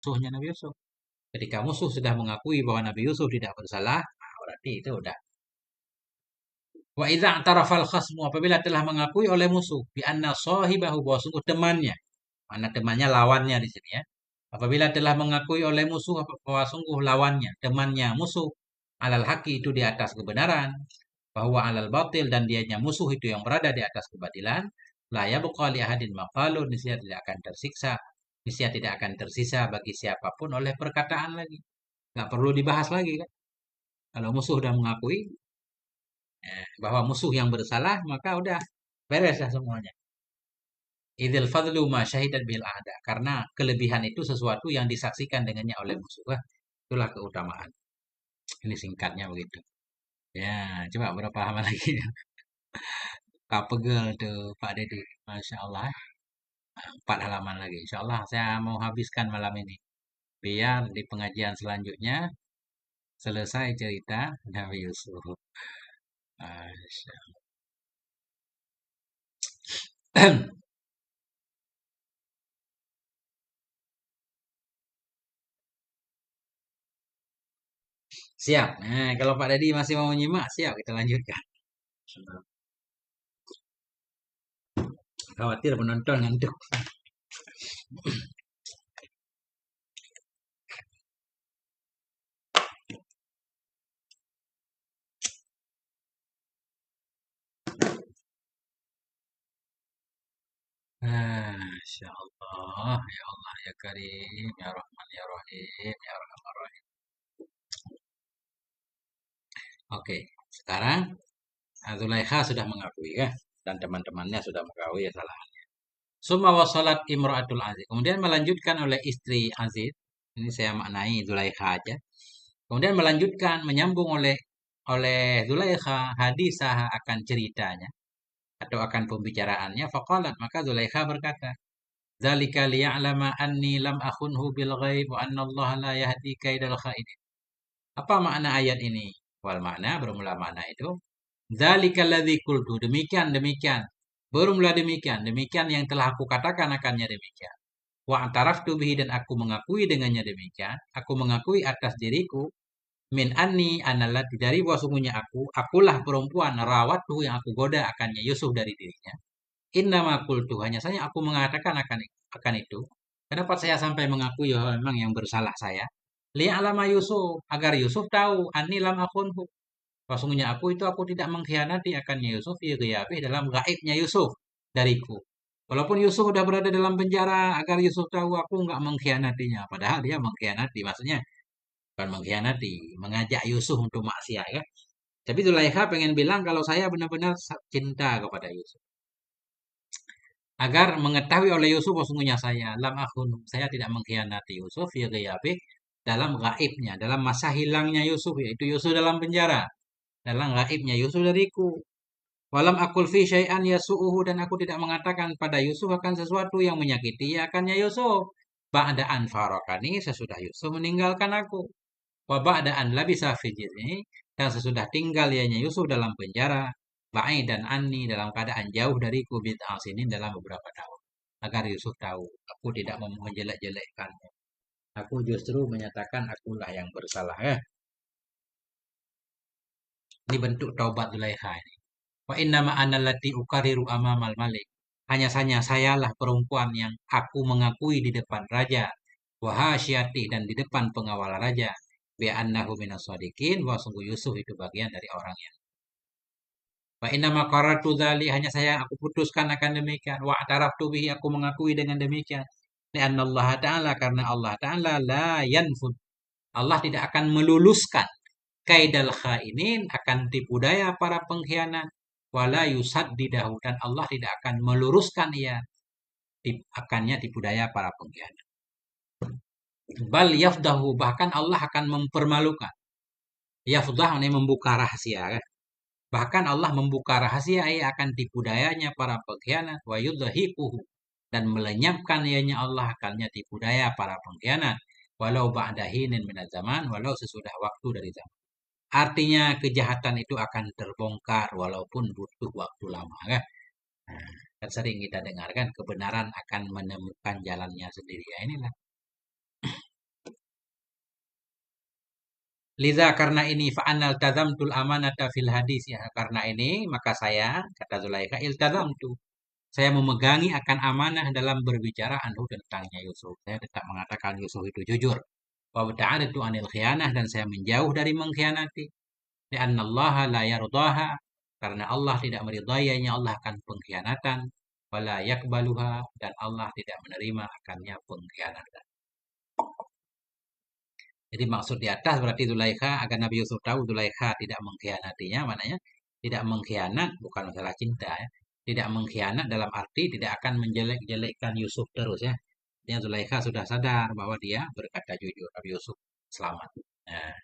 musuhnya Nabi Yusuf. Ketika musuh sudah mengakui bahwa Nabi Yusuf tidak bersalah, nah berarti itu udah. Wa idza i'tarafal khasmu, apabila telah mengakui oleh musuh bi anna sahibahu, bahwa sungguh temannya, mana temannya lawannya di sini ya. Apabila telah mengakui oleh musuh bahwa sungguh lawannya, temannya musuh, alal haqi itu di atas kebenaran, bahwa alal batil dan dianya musuh itu yang berada di atas kebatilan, la yabqa li ahadin maqalun, niscaya tidak akan tersiksa, niscaya tidak akan tersisa bagi siapapun oleh perkataan lagi. Nggak perlu dibahas lagi kan. Kalau musuh sudah mengakui bahwa musuh yang bersalah, maka udah beres lah semuanya. Idil fadlu ma syahidat bil ada. Karena kelebihan itu sesuatu yang disaksikan dengannya oleh musuh. Wah, itulah keutamaan. Ini singkatnya begitu. Ya, coba berapa halaman lagi? Kak pegel tuh Pak Deddy. Masya Allah. 4 halaman lagi. Insya Allah saya mau habiskan malam ini. Biar di pengajian selanjutnya selesai cerita Nabi Yusuf. Masya Allah. Siap. Nah, kalau Pak Deddy masih mau menyimak, siap kita lanjutkan. Khawatir penonton ngantuk. Masya Allah, ya Allah, ya Karim, ya Rahman, ya Rahim, ya Rahman, Rahim. Oke, sekarang Zulaikha sudah mengakui ya, dan teman-temannya sudah mengakui kesalahannya. Summa wasalat imra'atul Aziz. Kemudian melanjutkan oleh istri Aziz. Ini saya maknai Zulaikha aja. Kemudian melanjutkan, menyambung oleh Zulaikha hadisah akan ceritanya atau akan pembicaraannya. Faqalat, maka Zulaikha berkata, Dzalika liya'lama anni lam akhunhu bil ghaib wa anna Allah la yahdi kaidal khainin. Apa makna ayat ini? Wal makna, bermula makna itu. Dzalika alladzi qultu, demikian demikian. Bermula demikian, demikian yang telah aku katakan akannya demikian. Wa antaraftu bihi, dan aku mengakui dengannya demikian. Aku mengakui atas diriku min anni analati, dari bahwa sungguhnya akulah perempuan rawat tuh yang aku goda akannya Yusuf dari dirinya. Innama qultu, hanya saja aku mengatakan akan itu. Kenapa saya sampai mengakui bahwa memang yang bersalah saya? Liya'lama Yusuf, agar Yusuf tahu anni lam akhunhu. Sesungguhnya aku tidak mengkhianati akannya Yusuf fi ghiyabi, dalam gaibnya Yusuf dariku. Walaupun Yusuf sudah berada dalam penjara, agar Yusuf tahu aku nggak mengkhianatinya. Padahal dia mengkhianati, maksudnya bukan mengkhianati, mengajak Yusuf untuk maksiat ya. Tapi Zulaikha pengen bilang kalau saya benar-benar cinta kepada Yusuf. Agar mengetahui oleh Yusuf bahwa sesungguhnya saya lam akhun, saya tidak mengkhianati Yusuf ya ghayabi, dalam gaibnya, dalam masa hilangnya Yusuf, yaitu Yusuf dalam penjara, dalam gaibnya Yusuf dariku. Walam akul fi syai'an yasu'uhu, dan aku tidak mengatakan pada Yusuf akan sesuatu yang menyakiti akannya Yusuf. Ba'da an farakani, sesudah Yusuf meninggalkan aku. Wa ba'da an labisa fi jizni, dan sesudah tinggal ianya Yusuf dalam penjara. Ba'i dan Anni, dalam keadaan jauh dariku bid'ah sinin, dalam beberapa tahun. Agar Yusuf tahu, aku tidak mau menjelek-jelekkannya. Aku justru menyatakan akulah yang bersalah. Ini bentuk taubat Zulaikha ini. Wa innama ana allati ukariru amamal malik. Hanya saja sayalah perempuan yang aku mengakui di depan raja. Wa hasyati, dan di depan pengawal raja. Bi annahu minas shadiqin, bahwa sungguh Yusuf itu bagian dari orang yang. Wa innama qarartu dzali, hanya saya aku putuskan akan demikian. Wa ataraftu bihi, aku mengakui dengan demikian. Lianna Allah Ta'ala, karena Allah Ta'ala la yanfud. Allah tidak akan meluluskan kaidal khainin, akan tipu daya para pengkhianat. Wala yusaddidahu, dan Allah tidak akan meluruskan ia akannya tipu daya para pengkhianat. Bal yafdahu, bahkan Allah akan mempermalukan. Yafdah ini membuka rahasia kan? Bahkan Allah membuka rahasia ia akan tipu dayanya para pengkhianat, wa yudhiquhu, dan melenyapkan ianya Allah akalnya tipu daya para pengkhianat, walau ba'da hinin minaz zaman, walau sesudah waktu dari zaman. Artinya kejahatan itu akan terbongkar walaupun butuh waktu lama kan. Nah, kan sering kita dengarkan kebenaran akan menemukan jalannya sendiri. Ya, inilah Liza karena ini fa'anal tazamtul amanata fil hadis ya. Karena ini maka saya kata Zulaikha iltazamtu. Saya memegangi akan amanah dalam berbicara anhu tentangnya Yusuf. Saya tetap mengatakan Yusuf itu jujur. Wa ta'adatu anil khianah dan saya menjauh dari mengkhianati. Lianna Allah la yardaha karena Allah tidak meridainya Allah akan pengkhianatan. Wala yakbaluha dan Allah tidak menerima akannya pengkhianatan. Jadi maksud di atas berarti Zulaikha agar Nabi Yusuf tahu Zulaikha tidak mengkhianatinya, maknanya tidak mengkhianat bukan masalah cinta ya. Tidak mengkhianat dalam arti tidak akan menjelek-jelekkan Yusuf terus ya. Dia Zulaikha sudah sadar bahwa dia berkata jujur, Nabi Yusuf selamat. Nah,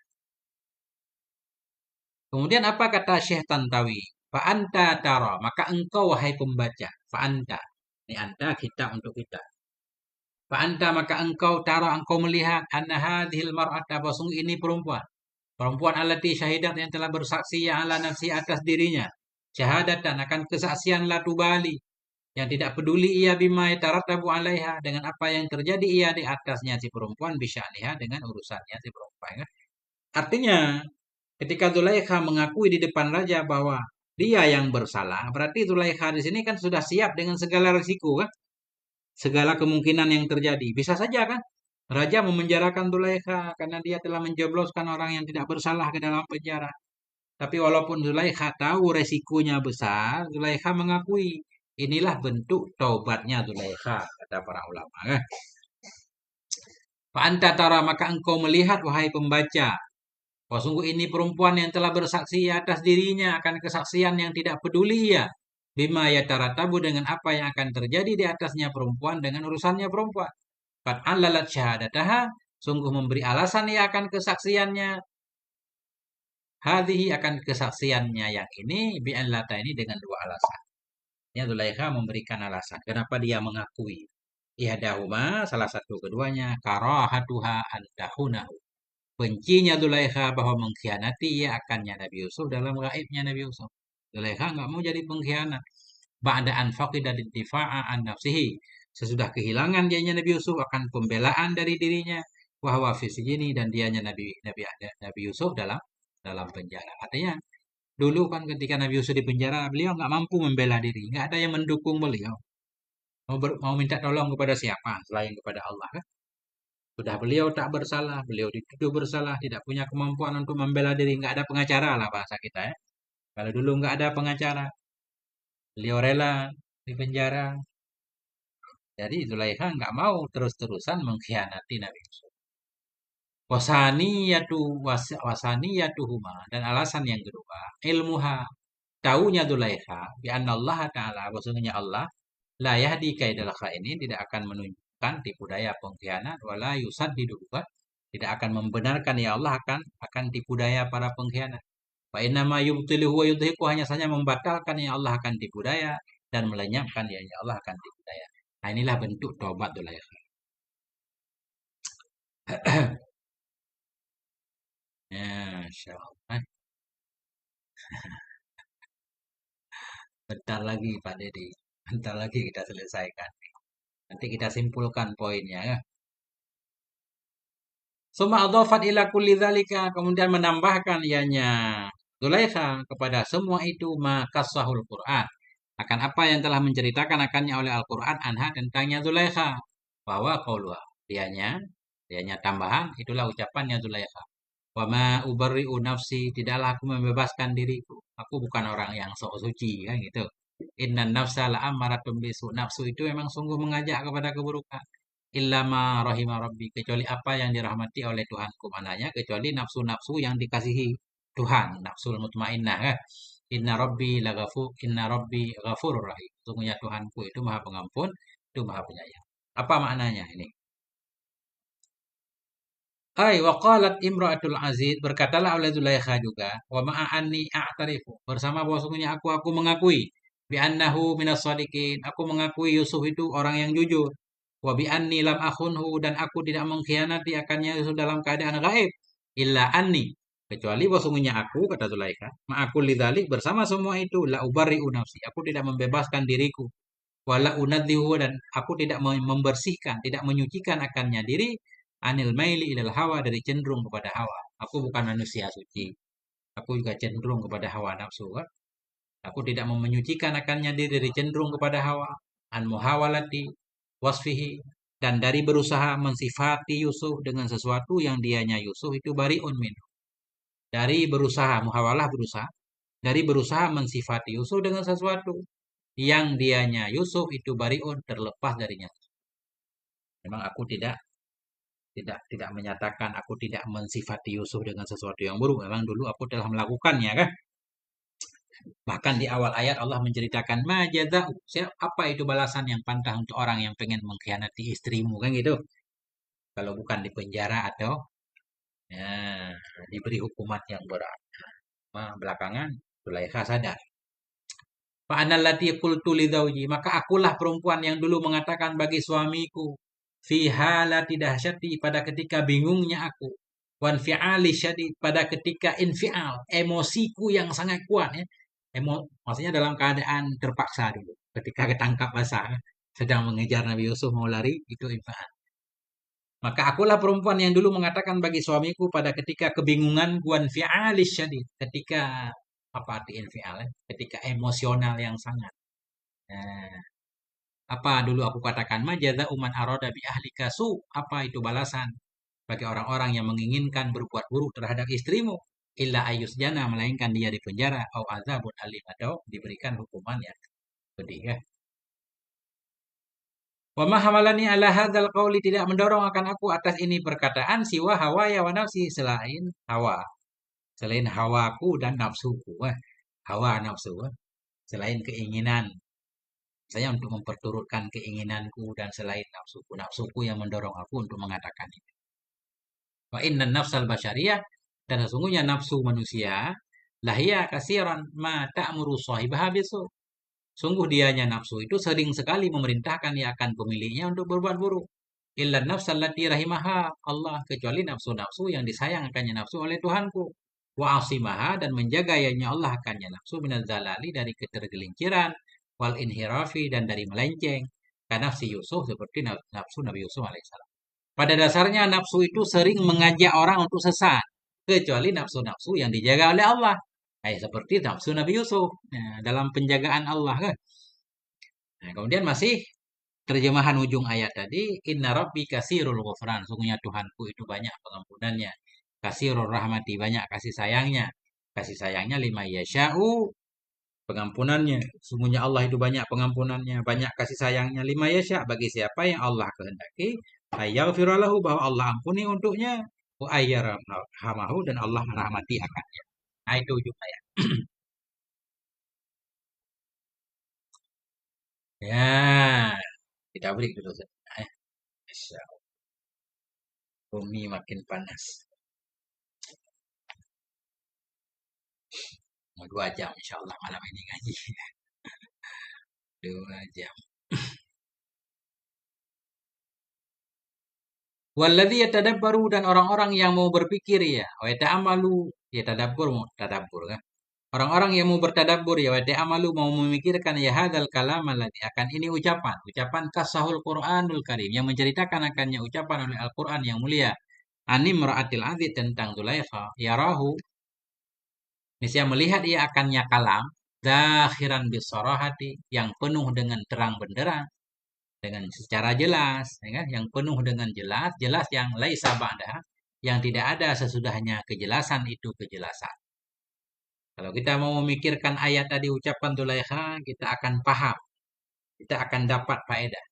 kemudian apa kata Syekh Tantawi? Fa'anta tara, maka engkau wahai pembaca, fa'anta. Ini anta kita untuk kita. Fa'anta maka engkau tara engkau melihat anna hadhil mar'ata basung ini perempuan. Perempuan alati syahidat yang telah bersaksi yang ala nafsi atas dirinya. Syahadatan akan kesaksian la tubali. Yang tidak peduli ia bima yatarattabu alaiha. Dengan apa yang terjadi ia di atasnya si perempuan. Bisya'niha dengan urusannya si perempuan. Kan? Artinya ketika Zulaikha mengakui di depan raja bahwa dia yang bersalah. Berarti Zulaikha di sini kan sudah siap dengan segala risiko kan. Segala kemungkinan yang terjadi. Bisa saja kan. Raja memenjarakan Zulaikha karena dia telah menjebloskan orang yang tidak bersalah ke dalam penjara. Tapi walaupun Zulaikha tahu resikonya besar, Zulaikha mengakui inilah bentuk taubatnya Zulaikha, kata para ulama. Fa'anta tara maka engkau melihat wahai pembaca, bahwa sungguh ini perempuan yang telah bersaksi atas dirinya akan kesaksian yang tidak peduli ia. Bima yataratabu dengan apa yang akan terjadi di atasnya perempuan dengan urusannya perempuan. Qad allalat syahadataha, sungguh memberi alasan ia akan kesaksiannya. Hadhihi akan kesaksiannya yang ini bi'an lata ini dengan dua alasan. Ya Zulaikha memberikan alasan kenapa dia mengakui. Ihdahuma salah satu keduanya karahatuha antahunahu. Bencinya Zulaikha bahwa mengkhianati ia akannya Nabi Yusuf dalam gaibnya Nabi Yusuf. Zulaikha nggak mau jadi pengkhianat. Ba'da an faqida difa'a an nafsihi. Sesudah kehilangan dianya Nabi Yusuf akan pembelaan dari dirinya. Wahwa fi sijini dan dianya Nabi Yusuf dalam penjara. Artinya dulu kan ketika Nabi Yusuf di penjara beliau nggak mampu membela diri, nggak ada yang mendukung beliau. Mau minta tolong kepada siapa selain kepada Allah kan? Sudah beliau tak bersalah, beliau dituduh bersalah, tidak punya kemampuan untuk membela diri, nggak ada pengacara lah bahasa kita ya. Kalau dulu nggak ada pengacara, beliau rela di penjara. Jadi Zulaikha nggak mau terus-terusan mengkhianati Nabi Yusuf. Wasaniyatuhuma dan alasan yang kedua ilmuha taunya Zulaikha bi anna Allah taala bahwasanya Allah la yahdi kaidal ini tidak akan menunjukkan tipu daya pengkhianat wala yusaddidu tidak akan membenarkan ya Allah akan tipu daya para pengkhianat. Fa inna ma yubtiluhu wa yudhiku hanya saja membatalkan ya Allah akan tipu daya dan melenyapkan ya Allah akan tipu daya. Nah inilah bentuk tobat Zulaikha. Ya, Masya Allah. Bentar lagi Pak Dedi. Bentar lagi kita selesaikan. Nanti kita simpulkan poinnya ya. Suma adhafat ila kulli dzalika kemudian menambahkan ianya Zulaikha kepada semua itu makasahul Quran. Akan apa yang telah menceritakan akannya oleh Al-Quran anha tentangnya Zulaikha. Bahwa qauluha dianya tambahan itulah ucapannya Zulaikha. Wa ma ubarri'u nafsi tidaklah aku membebaskan diriku. Aku bukan orang yang sok suci kan gitu. Innan nafsa la'ammaratun bisu. Nafsu itu memang sungguh mengajak kepada keburukan. Illa ma rahima rabbi. Kecuali apa yang dirahmati oleh Tuhanku. Mananya kecuali nafsu-nafsu yang dikasihi Tuhan. Nafsul mutmainnah kan. Inna rabbi ghafurur rahim. Sungguhnya Tuhanku itu maha pengampun. Itu maha penyayang. Apa maknanya ini? Hai waqalat imra'atul aziz berkatalah oleh Zulaikha juga wa ma'anni a'tarifu bersama bahwasanya aku mengakui bi annahu minas shadiqin aku mengakui Yusuf itu orang yang jujur wa bi anni lam akhunhu dan aku tidak mengkhianati akannya Yusuf dalam keadaan gaib illa anni kecuali bahwasanya aku kata Zulaikha ma'akul lidzalik bersama semua itu la ubarri'u nafsi aku tidak membebaskan diriku wala unadzihu dan aku tidak membersihkan tidak menyucikan akannya diri anil maili ilal hawa dari cenderung kepada hawa. Aku bukan manusia suci. Aku juga cenderung kepada hawa nafsu kan. Aku tidak mau menyucikan akannya diri cenderung kepada hawa. An muhawalati wasfihi. Dan dari berusaha mensifati Yusuf dengan sesuatu yang dianya Yusuf itu bariun min. Dari berusaha, muhawalah berusaha. Dari berusaha mensifati Yusuf dengan sesuatu yang dianya Yusuf itu bariun terlepas darinya. Memang aku tidak menyatakan aku tidak mensifati Yusuf dengan sesuatu yang buruk. Memang dulu aku telah melakukannya kan. Bahkan di awal ayat Allah menceritakan majadza'u. Apa itu balasan yang pantas untuk orang yang pengen mengkhianati istrimu kan gitu. Kalau bukan di penjara atau ya, diberi hukuman yang berat. Nah, belakangan Zulaikha sadar. Fa'anallati qultu lidzauji, maka akulah perempuan yang dulu mengatakan bagi suamiku, fi halati dahsyati, pada ketika bingungnya aku, wan fi'ali syadid, pada ketika infial, emosiku yang sangat kuat ya. Maksudnya dalam keadaan terpaksa dulu. Ketika ketangkap basah sedang mengejar Nabi Yusuf mau lari, itu infial. Maka akulah perempuan yang dulu mengatakan bagi suamiku pada ketika kebingungan wan fi'ali syadid, ketika apa arti infial ya? Ketika emosional yang sangat. Nah, apa dulu aku katakan majaza uman aroda bi ahlika su, apa itu balasan bagi orang-orang yang menginginkan berbuat buruk terhadap istrimu, illa ayus jana, melainkan dia di penjara, au azabun alim, atau diberikan hukuman yang pedih ya. Wa ma hamalani ala hadzal qauli, tidak mendorong akan aku atas ini perkataan siwa hawa ya wa nafsi, selain hawaku dan nafsuku. Hawa nafsu, selain keinginan saya untuk memperturutkan keinginanku dan selain nafsuku. Nafsuku yang mendorong aku untuk mengatakan itu. Wa inna nafsal basyariyah, dan sesungguhnya nafsu manusia lahia kasiran ma ta'muru sahibaha bisu. Sungguh dianya nafsu itu sering sekali memerintahkan ia akan pemiliknya untuk berbuat buruk. Illa nafsal lati rahimaha Allah, kecuali nafsu-nafsu yang disayang akannya nafsu oleh Tuhanku. Wa asimaha, dan menjaga ianya Allah akannya nafsu minaz zalali, dari ketergelinciran, wal inhirafi, dan dari melenceng. Karena nafsi Yusuf seperti nafsu Nabi Yusuf alaihissalam. Pada dasarnya nafsu itu sering mengajak orang untuk sesat, kecuali nafsu-nafsu yang dijaga oleh Allah. Seperti nafsu Nabi Yusuf, dalam penjagaan Allah kan. Nah, kemudian masih terjemahan ujung ayat tadi, inna rabbi kasirul ghufran, sungguhnya Tuhanku itu banyak pengampunannya. Kasirul rahmati, banyak kasih sayangnya. Kasih sayangnya lima yasha'u, pengampunannya. Sungguhnya Allah itu banyak pengampunannya, banyak kasih sayangnya. Lima yasha, bagi siapa yang Allah kehendaki. Ayyaghfiralahu, bahwa Allah ampuni untuknya. Wa ayyarhamahu, dan Allah merahmati akannya. Nah, itu ujung ayat. Ya, kita break dulu. Masya Allah, bumi makin panas. Mau 2 jam insya Allah malam ini ngaji. 2 jam. Walladzi yatadabbaru, dan orang-orang yang mau berpikir ya, wa yata'amalu, ya tadabbur kan. Orang-orang yang mau bertadabbur ya, wa yata'amalu, mau memikirkan ya hadzal kalam alladzi, akan ini ucapan kasahul Qur'anul Karim, yang menceritakan akannya ucapan oleh Al-Qur'an yang mulia. Anim ra'atil aziz, tentang Zulaikha, yarahu, niscaya melihat ia akannya kalam, zakhiran bisarahati, yang penuh dengan terang benderang, dengan secara jelas, ya kan? Yang penuh dengan jelas, jelas yang laisa ba'da, yang tidak ada sesudahnya kejelasan itu kejelasan. Kalau kita mau memikirkan ayat tadi ucapan Zulaikha, kita akan paham, kita akan dapat faedah.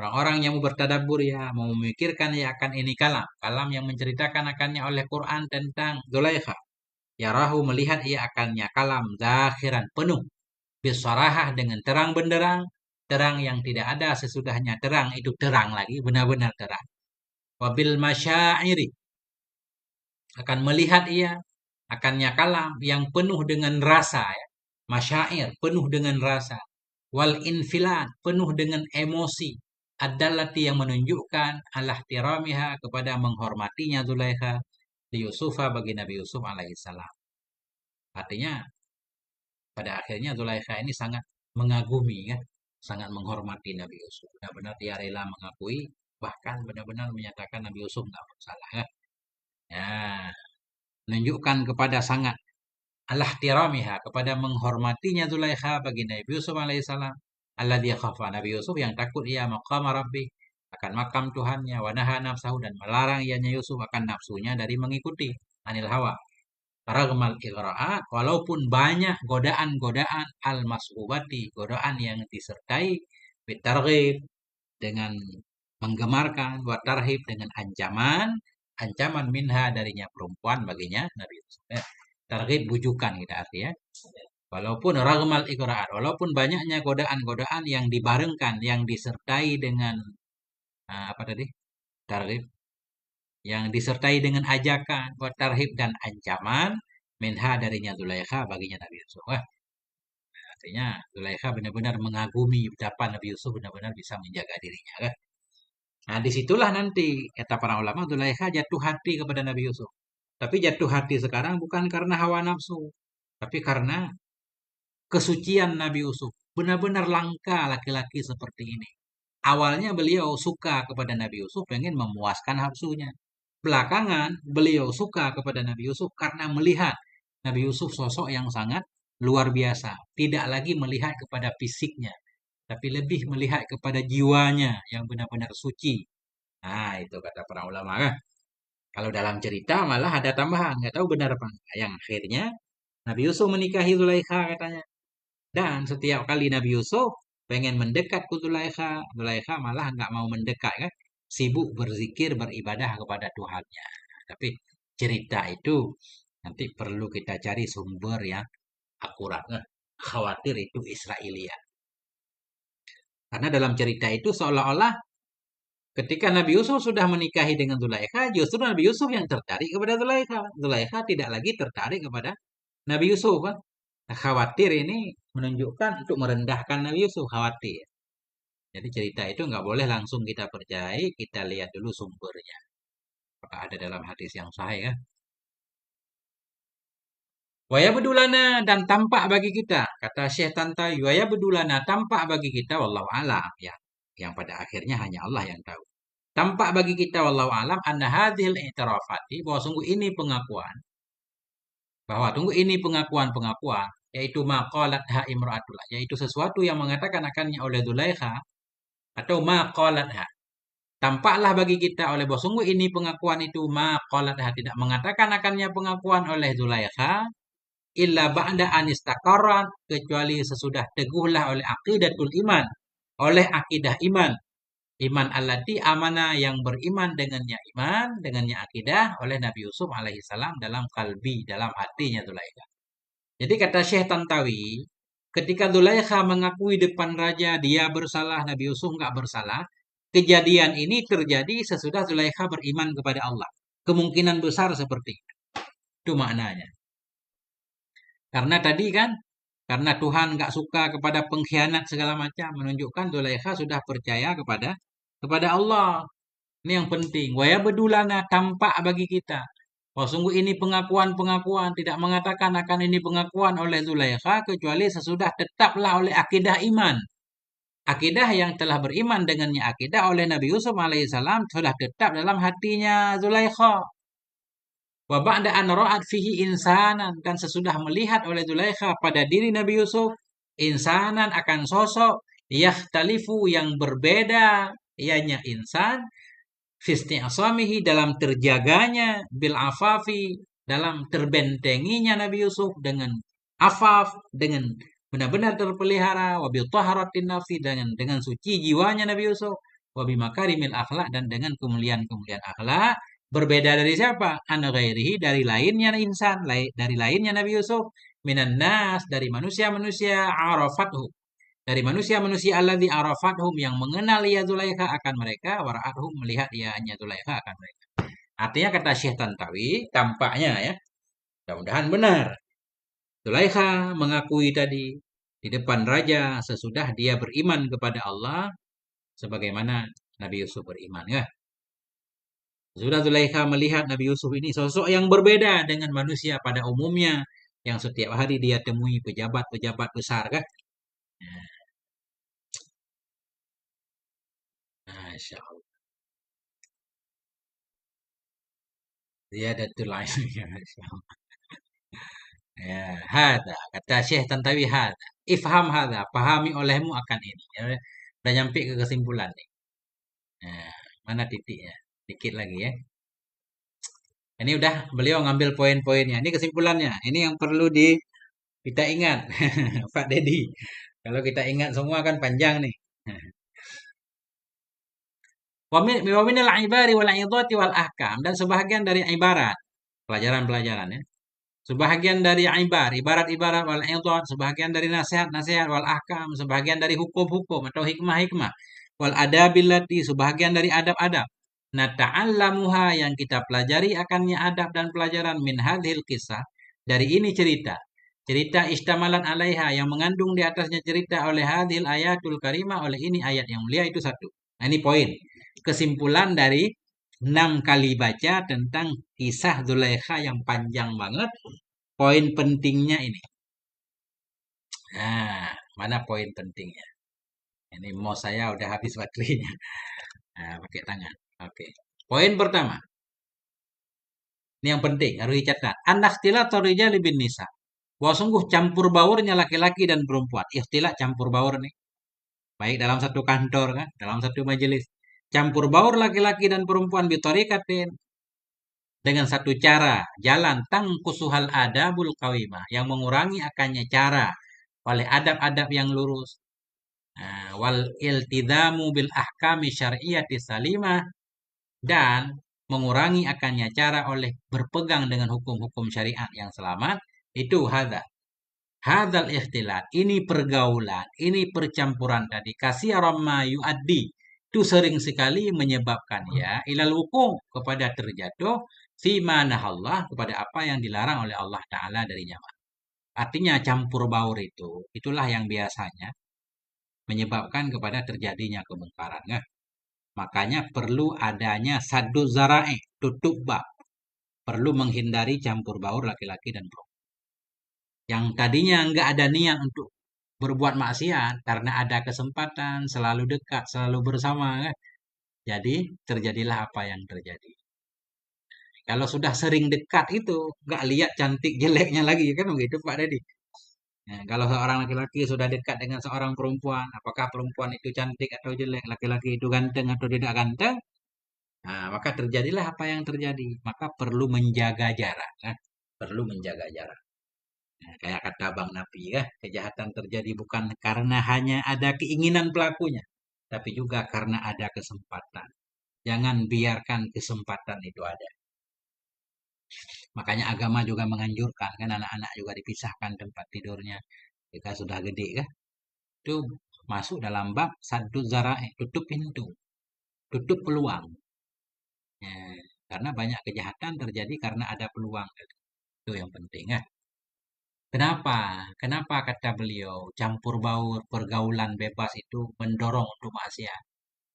Orang-orang yang mau bertadabbur ya, mau memikirkan ya akan ini kalam, kalam yang menceritakan akannya oleh Quran tentang Zulaikha. Ya rahu, melihat ia akannya kalam zakhiran, penuh bisarahah, dengan terang benderang, terang yang tidak ada sesudahnya terang itu terang lagi, benar-benar terang. Wabil masyairi, akan melihat ia akannya kalam yang penuh dengan rasa ya. Masyair, penuh dengan rasa. Wal infilat, penuh dengan emosi. Adalati, yang menunjukkan alah tiramiha, kepada menghormatinya Zulaikha di Yusufa, bagi Nabi Yusuf alaihissalam. Artinya pada akhirnya Zulaikha ini sangat mengagumi ya, sangat menghormati Nabi Yusuf. Benar-benar dia rela mengakui, bahkan benar-benar menyatakan Nabi Yusuf nggak bersalah ya. Ya, menunjukkan kepada sangat Allah tiramiha, kepada menghormatinya Zulaikha bagi Nabi Yusuf alaihissalam. Alladzi khafa, Nabi Yusuf yang takut ia maqama rabbi, akan makam Tuhannya, wa naha nafsahu, dan melarang ianya Yusuf akan nafsunya dari mengikuti anil hawa. Ragmal igra'at, walaupun banyak godaan-godaan al-mas'ubati, godaan yang disertai bitarghib, dengan menggemarkan, wa tarhib, dengan ancaman, ancaman minha, darinya perempuan baginya Nabi Yusuf. Targhib bujukan kita artinya. Walaupun ragmal igra'at, walaupun banyaknya godaan-godaan yang dibarengkan, yang disertai dengan apa tadi? Targhib, yang disertai dengan ajakan, wa tarhib, dan ancaman minha, darinya Zulaikha baginya Nabi Yusuf. Wah, artinya Zulaikha benar-benar mengagumi betapa Nabi Yusuf benar-benar bisa menjaga dirinya kan. Nah, disitulah nanti kata para ulama Zulaikha jatuh hati kepada Nabi Yusuf. Tapi jatuh hati sekarang bukan karena hawa nafsu, tapi karena kesucian Nabi Yusuf. Benar-benar langka laki-laki seperti ini. Awalnya beliau suka kepada Nabi Yusuf, pengen memuaskan nafsunya. Belakangan beliau suka kepada Nabi Yusuf karena melihat Nabi Yusuf sosok yang sangat luar biasa. Tidak lagi melihat kepada fisiknya, tapi lebih melihat kepada jiwanya yang benar-benar suci. Nah, itu kata para ulama kan. Kalau dalam cerita malah ada tambahan, nggak tahu benar apa enggak. Yang akhirnya Nabi Yusuf menikahi Zulaikha katanya. Dan setiap kali Nabi Yusuf pengen mendekat ke Zulaikha, Zulaikha malah nggak mau mendekat kan. Sibuk berzikir, beribadah kepada Tuhannya. Tapi cerita itu nanti perlu kita cari sumber yang akurat. Nah, khawatir itu Israiliyat. Karena dalam cerita itu seolah-olah ketika Nabi Yusuf sudah menikahi dengan Zulaikha, justru Nabi Yusuf yang tertarik kepada Zulaikha. Zulaikha tidak lagi tertarik kepada Nabi Yusuf kan. Nah, khawatir ini menunjukkan untuk merendahkan Nabi Yusuf, khawatir. Jadi cerita itu nggak boleh langsung kita percayai, kita lihat dulu sumbernya. Apakah ada dalam hadis yang sahih kan? Waya bedulana, dan tampak bagi kita, kata Syekh Tantawi, waya bedulana, tampak bagi kita, wallahu alam, ya, yang pada akhirnya hanya Allah yang tahu. Tampak bagi kita, wallahu alam, anna hadhil i'tirafati, bahwa sungguh ini pengakuan, bahwa tunggu ini pengakuan-pengakuan, yaitu maqalat ha imra'atullah, yaitu sesuatu yang mengatakan akannya oleh Zulaikha, atau maqalat ha. Tampaklah bagi kita oleh bahwa sungguh ini pengakuan itu maqalat ha, tidak mengatakan akannya pengakuan oleh Zulaikha, illa ba'da anistaqarrat, kecuali sesudah teguhlah oleh aqidatul iman, oleh akidah iman. Iman allati amana, yang beriman dengannya iman, dengannya akidah oleh Nabi Yusuf alaihissalam dalam kalbi, dalam hatinya Zulaikha. Jadi kata Syekh Tantawi, ketika Zulaikha mengakui depan raja dia bersalah, Nabi Yusuf nggak bersalah, kejadian ini terjadi sesudah Zulaikha beriman kepada Allah. Kemungkinan besar seperti itu. Itu maknanya. Karena tadi kan, karena Tuhan nggak suka kepada pengkhianat segala macam, menunjukkan Zulaikha sudah percaya kepada Allah. Ini yang penting. Waya bedulana, tampak bagi kita. Oh, sungguh ini pengakuan-pengakuan, tidak mengatakan akan ini pengakuan oleh Zulaikha kecuali sesudah tetaplah oleh akidah iman. Akidah yang telah beriman dengannya akidah oleh Nabi Yusuf alaihissalam sudah tetap dalam hatinya Zulaikha. Wa ba'da an ra'at fihi insanan, dan sesudah melihat oleh Zulaikha pada diri Nabi Yusuf insanan, akan sosok yakhtalifu, yang berbeda, ianya insan, fisti asamihi, dalam terjaganya, bil afafi, dalam terbentenginya Nabi Yusuf dengan afaf, dengan benar-benar terpelihara, wabil taharatin nafsi, dengan suci jiwanya Nabi Yusuf, wabi makarimil akhlak, dan dengan kemuliaan-kemuliaan akhlak. Berbeda dari siapa? An ghairihi, dari lainnya insan, dari lainnya Nabi Yusuf, minan nas, dari manusia-manusia, arafathu, dari manusia-manusia alladzi arafathum, yang mengenal ya Zulaikha akan mereka, wara'athum, melihat ianya Zulaikha akan mereka. Artinya kata Syekh Tantawi, tampaknya ya, mudah-mudahan benar. Zulaikha mengakui tadi di depan raja sesudah dia beriman kepada Allah sebagaimana Nabi Yusuf beriman ya. Sudah Zulaikha melihat Nabi Yusuf ini sosok yang berbeda dengan manusia pada umumnya yang setiap hari dia temui pejabat-pejabat besar kan. Masya Allah. Ziyadatul ilmi. Ya, hada kata Syekh Tantawi hada. Ifham hada, pahami olehmu akan ini. Ya, udah nyampe ke kesimpulan nih. Nah, mana titiknya? Dikit lagi ya. Ini udah beliau ngambil poin-poinnya. Ini kesimpulannya. Ini yang perlu kita ingat, Pak Dedi. Kalau kita ingat semua kan panjang nih. Wa minal ibari wal idati wal ahkam, dan sebahagian dari ibarat, pelajaran-pelajaran ya. Sebahagian dari ibarat-ibarat wal idhat, sebahagian dari nasihat-nasihat wal ahkam, sebahagian dari hukum-hukum atau hikmah-hikmah. Wal adabillati, sebahagian dari adab-adab. Nata'allamuha, yang kita pelajari akannya adab dan pelajaran, min hadhil kisah, dari ini cerita. Cerita istamalan alaiha, yang mengandung di atasnya cerita, oleh hadhil ayatul karimah, oleh ini ayat yang mulia itu satu. Nah, ini poin. Kesimpulan dari 6 kali baca tentang kisah Zulaikha yang panjang banget. Poin pentingnya ini. Nah, mana poin pentingnya? Ini mouse saya udah habis baterainya. Nah, pakai tangan. Oke. Poin pertama. Ini yang penting, harus dicatat. An-ikhtilat rijal bin nisa. Bahwa sungguh campur baurnya laki-laki dan perempuan. Ikhtilat campur baur nih. Baik dalam satu kantor kan, dalam satu majelis. Campur baur laki-laki dan perempuan bitorikatin, dengan satu cara, jalan tangkusuhal adabul qawimah, yang mengurangi akannya cara oleh adab-adab yang lurus. Nah, wal iltidamu bil ahkami syar'iyyati salimah, dan mengurangi akannya cara oleh berpegang dengan hukum-hukum syariat yang selamat. Itu hadal ikhtilat, ini pergaulan, ini percampuran tadi, kasiyaram ma yuaddi, itu sering sekali menyebabkan ya ilal wuku', kepada terjatuh fima nahallah, kepada apa yang dilarang oleh Allah Ta'ala darinya. Artinya campur baur itu, itulah yang biasanya menyebabkan kepada terjadinya kemungkaran. Nah, makanya perlu adanya saddu zara'i, tutup bab. Perlu menghindari campur baur laki-laki dan perempuan. Yang tadinya nggak ada niat untuk berbuat maksiat, karena ada kesempatan, selalu dekat, selalu bersama kan. Jadi terjadilah apa yang terjadi. Kalau sudah sering dekat itu, nggak lihat cantik jeleknya lagi kan begitu Pak Dedi. Nah, kalau seorang laki-laki sudah dekat dengan seorang perempuan, apakah perempuan itu cantik atau jelek, laki-laki itu ganteng atau tidak ganteng, nah, maka terjadilah apa yang terjadi. Maka perlu menjaga jarak, kan? Perlu menjaga jarak. Nah, kayak kata Bang Napi ya, kejahatan terjadi bukan karena hanya ada keinginan pelakunya, tapi juga karena ada kesempatan. Jangan biarkan kesempatan itu ada. Makanya agama juga menganjurkan kan anak-anak juga dipisahkan tempat tidurnya jika sudah gede kan. Itu masuk dalam bab satu zara'i, tutup pintu, tutup peluang. Ya, karena banyak kejahatan terjadi karena ada peluang. Itu yang penting ya. Kenapa? Kenapa kata beliau campur baur pergaulan bebas itu mendorong untuk maksiat?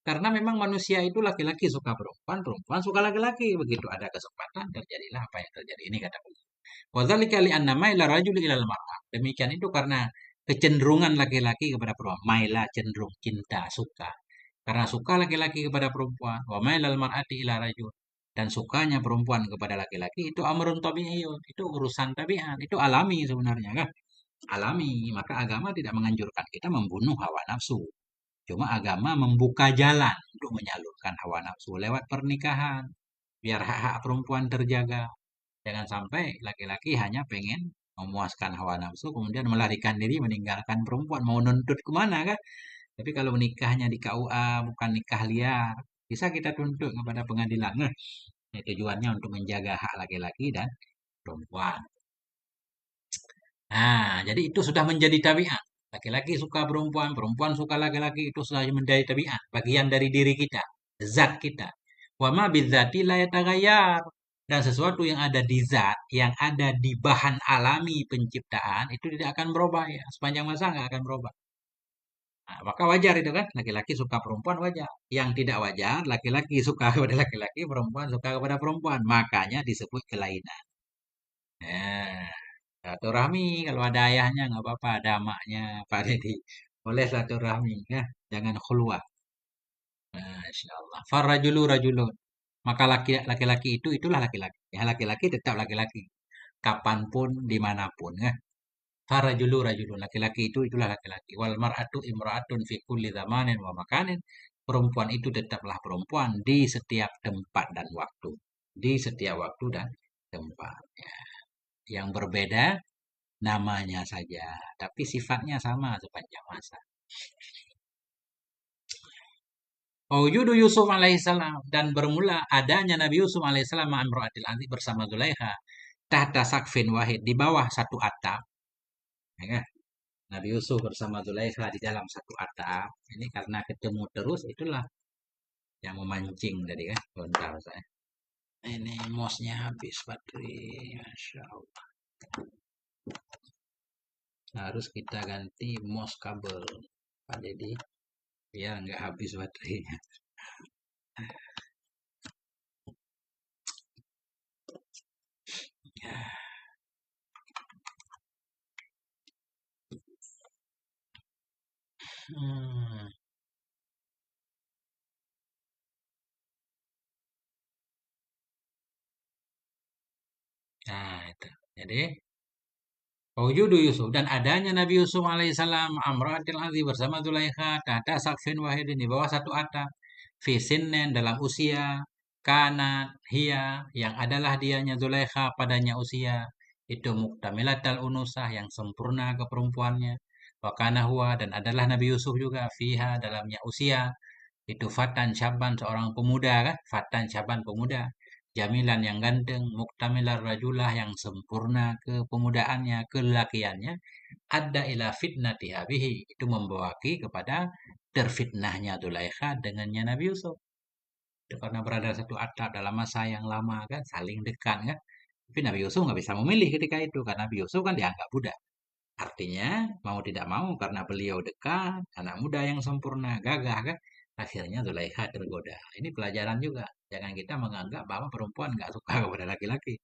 Karena memang manusia itu laki-laki suka perempuan, perempuan suka laki-laki. Begitu ada kesempatan terjadilah apa yang terjadi. Ini kata beliau. Wadzalika li'anna maila rajuli ilal mar'ah. Demikian itu karena kecenderungan laki-laki kepada perempuan. Maila cenderung, cinta, suka. Karena suka laki-laki kepada perempuan. Wa mailal mar'ati ila rajul. Dan sukanya perempuan kepada laki-laki itu amrun tabi'iyun. Itu urusan tabiat. Itu alami sebenarnya kan. Alami. Maka agama tidak menganjurkan kita membunuh hawa nafsu. Cuma agama membuka jalan untuk menyalurkan hawa nafsu lewat pernikahan. Biar hak-hak perempuan terjaga. Jangan sampai laki-laki hanya pengen memuaskan hawa nafsu, kemudian melarikan diri meninggalkan perempuan. Mau nuntut kemana kan? Tapi kalau menikahnya di KUA, bukan nikah liar, bisa kita tuntut kepada pengadilan. Nah, tujuannya untuk menjaga hak laki-laki dan perempuan. Nah, jadi itu sudah menjadi tabiat. Laki-laki suka perempuan, perempuan suka laki-laki, itu sudah menjadi tabiat. Bagian dari diri kita, zat kita. Wa ma bidzati la yataghayyar. Dan sesuatu yang ada di zat, yang ada di bahan alami penciptaan, itu tidak akan berubah ya. Sepanjang masa nggak akan berubah. Nah, maka wajar itu kan, laki-laki suka perempuan wajar. Yang tidak wajar, laki-laki suka kepada laki-laki, perempuan suka kepada perempuan. Makanya disebut kelainan. Nah, silaturahmi kalau ada ayahnya nggak apa-apa, ada emaknya Pak Deddy. Boleh silaturahmi ya, jangan khulwah. Masya Allah. Farrajulu rajulun. Maka laki-laki itu itulah laki-laki. Ya, laki-laki tetap laki-laki. Kapanpun, dimanapun. Ya. Farajulu rajulun. Laki-laki itu itulah laki-laki. Wal mar'atu imra'atun fi kulli zamanin wa makanin. Perempuan itu tetaplah perempuan di setiap tempat dan waktu. Di setiap waktu dan tempat. Ya. Yang berbeda namanya saja. Tapi sifatnya sama sepanjang masa. Wujudu Yusuf alaihissalam dan bermula adanya Nabi Yusuf alaihissalam ma'amra'atil aziz bersama Zulaikha tahta sakfin wahid di bawah satu atap, ya kan? Nabi Yusuf bersama Zulaikha di dalam satu atap. Ini karena ketemu terus itulah yang memancing tadi kan. Bentar saya. Ini mosnya habis baterai, masya Allah. Harus kita ganti mos kabel, Pak Dedi, biar nggak habis baterainya. Hmm. Nah, itu. Jadi, wujudu Yusuf dan adanya Nabi Yusuf alaihissalam amra'atil aziz bersama Zulaikha tahta sakfin wahidin di bawah satu atap fi sinnen dalam usia kanat hia yang adalah dianya Zulaikha padanya usia itu muktamilatal unusah yang sempurna keperempuannya wa kana huwa dan adalah Nabi Yusuf juga fiha dalamnya usia itu fatan syaban seorang pemuda kan fatan syaban pemuda jamilan yang ganteng muktamilar rajulah yang sempurna kepemudaannya kelelakiannya ada ila fitnati habihi itu membawaki kepada terfitnahnya Zulaikha dengannya Nabi Yusuf itu karena berada satu atap dalam masa yang lama kan saling dekat kan tapi Nabi Yusuf nggak bisa memilih ketika itu karena Nabi Yusuf kan dianggap budak artinya mau tidak mau karena beliau dekat anak muda yang sempurna gagah kan akhirnya Zulaikha tergoda ini pelajaran juga jangan kita menganggap bahwa perempuan nggak suka kepada laki-laki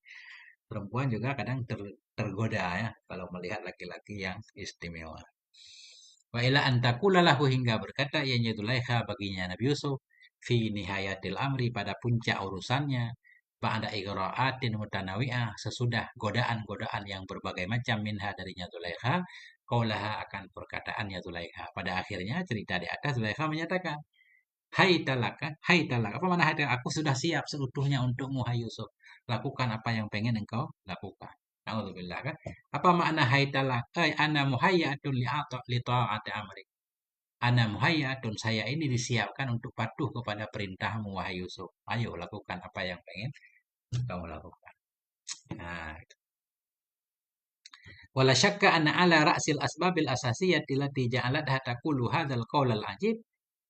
perempuan juga kadang tergoda ya kalau melihat laki-laki yang istimewa. Wa ila antakula lahu hingga berkata ianya Zulaikha baginya Nabi Yusuf fi nihayatil amri pada puncak urusannya ba'da igra'atin mutanawi'ah sesudah godaan-godaan yang berbagai macam minha darinya Zulaikha qaulaha akan perkataannya Zulaikha pada akhirnya cerita di atas Zulaikha menyatakan hai talaka apa mana hai talaka aku sudah siap seutuhnya untukmu hai Yusuf lakukan apa yang pengen engkau lakukan. Alhamdulillah kan. Apa makna hai talaka? Ana muhayyatun li ta'ati amri. Ana muhayyatun saya ini disiapkan untuk patuh kepada perintahmu wahai Yusuf. Ayo lakukan apa yang pengen kamu lakukan. Nah, wala syakka anna ala ra'sil asbabil asasiyati lati ja'alatha taqulu hadzal qaul al ajib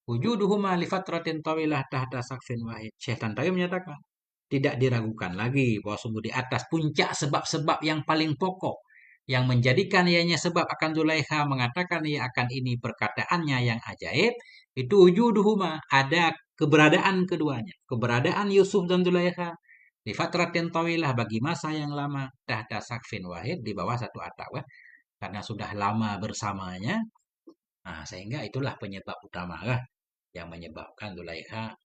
wujuduhuma li fatratin tawilah tahta saqfin wahid. Syekh Tantawi menyatakan tidak diragukan lagi bahwa sungguh di atas puncak sebab-sebab yang paling pokok yang menjadikan ianya sebab akan Zulaikha mengatakan ia akan ini perkataannya yang ajaib itu wujuduhuma ada keberadaan keduanya keberadaan Yusuf dan Zulaikha di fatratin tawilah bagi masa yang lama tahta sakfin wahid di bawah satu atap karena sudah lama bersamanya nah, sehingga itulah penyebab utama yang menyebabkan Zulaikha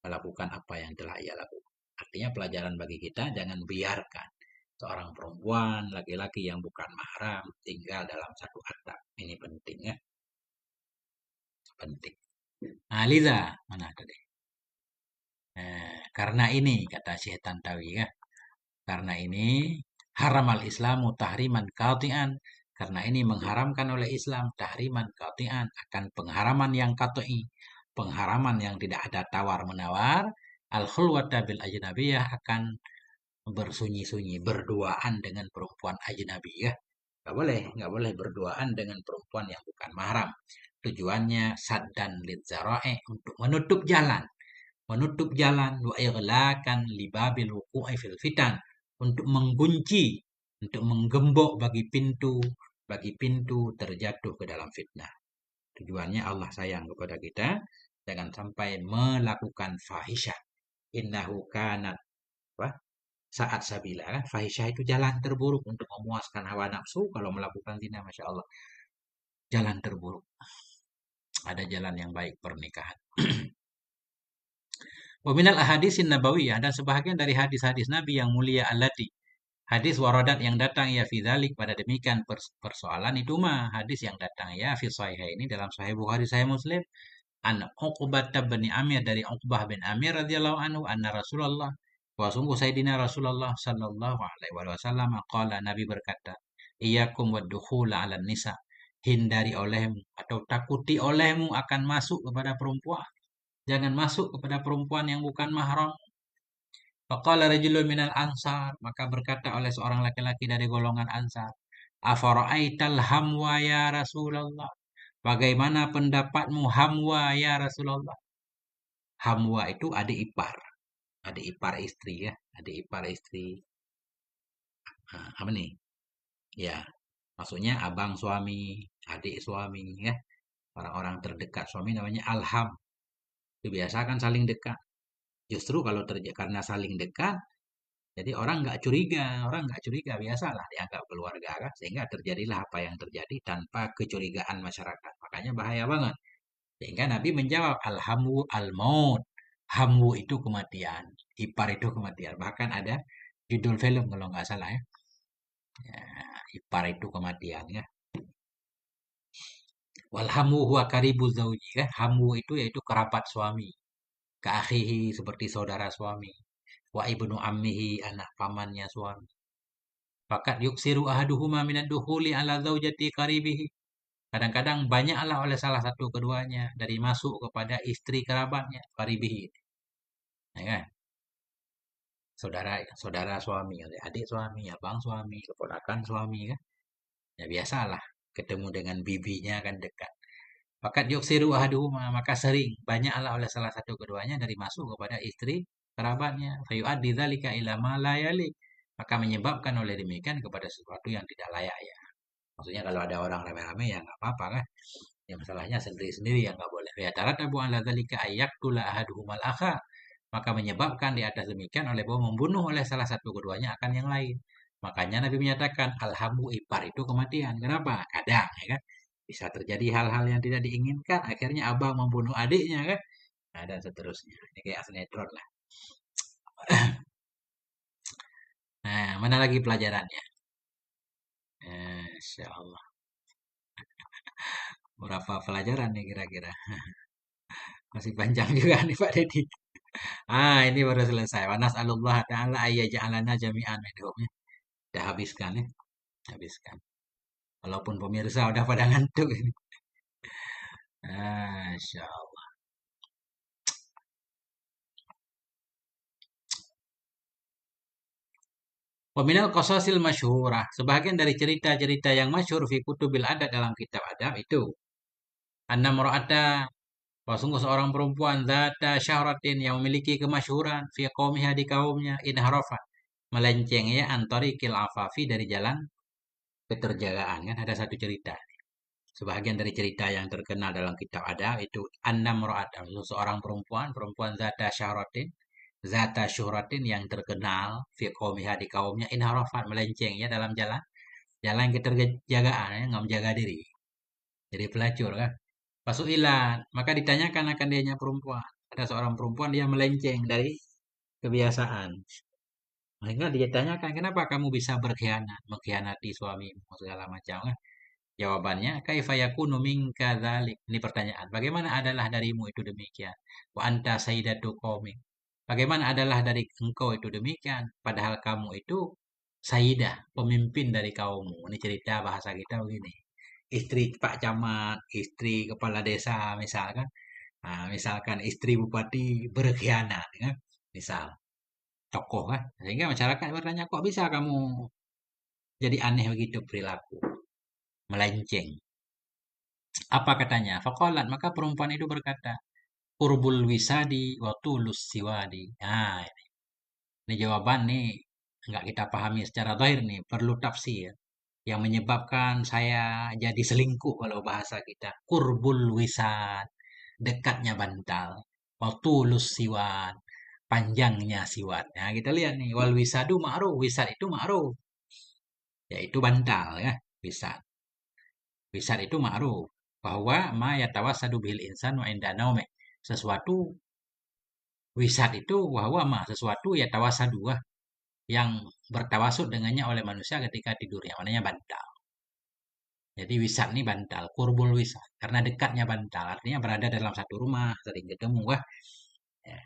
melakukan apa yang telah ia lakukan. Artinya pelajaran bagi kita jangan biarkan seorang perempuan, laki-laki yang bukan mahram tinggal dalam satu atap. Ini penting ya, penting. Nah, Liza, mana tadi? Karena ini kata Syekh Tantawi ya, karena ini haram al-Islamu tahriman qati'an. Karena ini mengharamkan oleh Islam tahriman qati'an akan pengharaman yang qat'i, pengharaman yang tidak ada tawar-menawar. Al-khulwata bil ajnabiyah akan bersunyi-sunyi, berduaan dengan perempuan ajnabi ya. Nggak boleh berduaan dengan perempuan yang bukan mahram. Tujuannya saddan lidzara'i untuk menutup jalan wa ighlaqan libabil wuqu'i fil fitan untuk mengunci, untuk menggembok bagi pintu terjatuh ke dalam fitnah. Tujuannya Allah sayang kepada kita jangan sampai melakukan fahisyah. Innahu kanat saat sabila kan fahisyah itu jalan terburuk untuk memuaskan hawa nafsu kalau melakukan zina masya Allah jalan terburuk ada jalan yang baik pernikahan Wa minal ahadisin nabawiyah, dan sebahagian dari hadis-hadis Nabi yang mulia allati, hadis waradat yang datang ya fi dzalik, pada demikian persoalan itu mah hadis yang datang ya fi ini dalam Sahih Bukhari, Sahih Muslim, an Uqbah bin Amir, dari Uqbah bin Amir radhiyallahu anhu, anna Rasulullah, wa sungguh Sayyidina Rasulullah sallallahu alaihi wasallam qala, Nabi berkata, iyyakum waddukhul 'alan nisa, hindari olehmu atau takuti olehmu akan masuk kepada perempuan. Jangan masuk kepada perempuan yang bukan mahram. Faqala rajulun minal ansar, maka berkata oleh seorang laki-laki dari golongan ansar, afara'aital hamwa ya Rasulullah, bagaimana pendapatmu hamwa ya Rasulullah? Hamwa itu adik ipar istri ya, adik ipar istri. Apa nih? Ya, maksudnya abang suami, adik suami ya. Orang-orang terdekat suami namanya alham. Itu biasa kan saling dekat. Justru kalau terjadi karena saling dekat, jadi orang nggak curiga, biasalah dianggap keluarga kan, sehingga terjadilah apa yang terjadi tanpa kecurigaan masyarakat. Makanya bahaya banget. Sehingga Nabi menjawab, alhamu al-maut. Hamu itu kematian, ipar itu kematian. Bahkan ada judul film kalau nggak salah ya. Ya, ipar itu kematian ya. Walhamu huwa karibu zauji ya. Hamu itu yaitu kerabat suami. Keakhihi, seperti saudara suami. Wa ibnu ammihi, anak pamannya suami. Fakat yuksiru ahaduhuma minad dukhuli ala zaujati karibihi. Kadang-kadang banyaklah oleh salah satu keduanya dari masuk kepada istri kerabatnya, karibihi. Ya kan? Saudara saudara suami, adik suami, abang suami, keponakan suami kan. Ya biasalah ketemu dengan bibinya kan dekat. Fakat yuksiru ahaduhuma, maka sering banyaklah oleh salah satu keduanya dari masuk kepada istri kerabatnya. Fayu'addi dzalika ila ma la yali. Maka menyebabkan oleh demikian kepada sesuatu yang tidak layak ya. Maksudnya kalau ada orang rame-rame ya nggak apa-apa kan. Ya masalahnya sendiri-sendiri yang nggak boleh. Ya taratabu ala dzalika ayyaktula ahaduhumal akha. Maka menyebabkan di atas demikian oleh bahwa membunuh oleh salah satu keduanya akan yang lain. Makanya Nabi menyatakan alhamu ipar itu kematian. Kenapa? Kadang ya kan. Bisa terjadi hal-hal yang tidak diinginkan. Akhirnya abang membunuh adiknya kan. Nah, dan seterusnya. Ini kayak sinetron lah. Nah, mana lagi pelajarannya? Insya Allah. Berapa pelajaran nih kira-kira? Masih panjang juga nih Pak Deddy. Ini baru selesai. Wa nas'alullah ta'ala ayyaj'alana jami'an minhum ya. Udah habiskan ya. Habiskan. Walaupun pemirsa udah pada ngantuk ini. Insya Allah. Peminal qasasil masyhurah. Sebagian dari cerita-cerita yang masyhur fi kutubil adab, dalam kitab adab itu. Anna mura'ata, bahwa sungguh seorang perempuan zata syahratin, yang memiliki kemasyhuran fi qaumiha, di kaumnya, inharafat, melenceng ya, antarikil afafi, dari jalan keterjagaan kan. Ada satu cerita. Sebahagian dari cerita yang terkenal dalam kitab ada itu annam ra'at, seorang perempuan, perempuan zata syuhratin, yang terkenal fi qaumiha, di kaumnya, inharafat, melenceng ya dalam jalan jalan keterjagaan ya, nggak menjaga diri. Jadi pelacur kan. Pasuilan, maka ditanyakan akan dianya perempuan. Ada seorang perempuan, dia melenceng dari kebiasaan. Sehingga dia tanyakan, kenapa kamu bisa berkhianat, mengkhianati suamimu, segala macam kan. Jawabannya, kaifa yakunu minka dzalik. Ini pertanyaan. Bagaimana adalah darimu itu demikian? Wa anta sayyidatu qaumik. Bagaimana adalah dari engkau itu demikian? Padahal kamu itu sayyidah, pemimpin dari kaummu. Ini cerita bahasa kita begini. Istri Pak Camat, istri kepala desa misalkan. Nah, misalkan istri bupati berkhianat, kan? Misal, tokoh kan. Sehingga masyarakat bertanya, kok bisa kamu jadi aneh begitu perilaku, melenceng? Apa katanya? Faqalat, maka perempuan itu berkata, Qurbul wisadi wa tulus siwadi. Nah, ini jawaban nih nggak kita pahami secara zahir nih, perlu tafsir. Yang menyebabkan saya jadi selingkuh kalau bahasa kita. Qurbul wisad, dekatnya bantal. Wa tulus siwad, panjangnya siwad. Nah, kita lihat nih, wal wisadu ma'ruf, wisad itu ma'ruf, yaitu bantal ya, wisad. Wisad itu ma'ruf, bahwa ma yatawassadu bil insan wa inda naumih. Sesuatu Wisat itu wahwa ma sesuatu ya tawasadua yang bertawasud dengannya oleh manusia ketika tidurnya. Maknanya bantal. Jadi wisat ini bantal, kurbul wisat. Karena dekatnya bantal, artinya berada dalam satu rumah, sering ketemu. Wah, ya,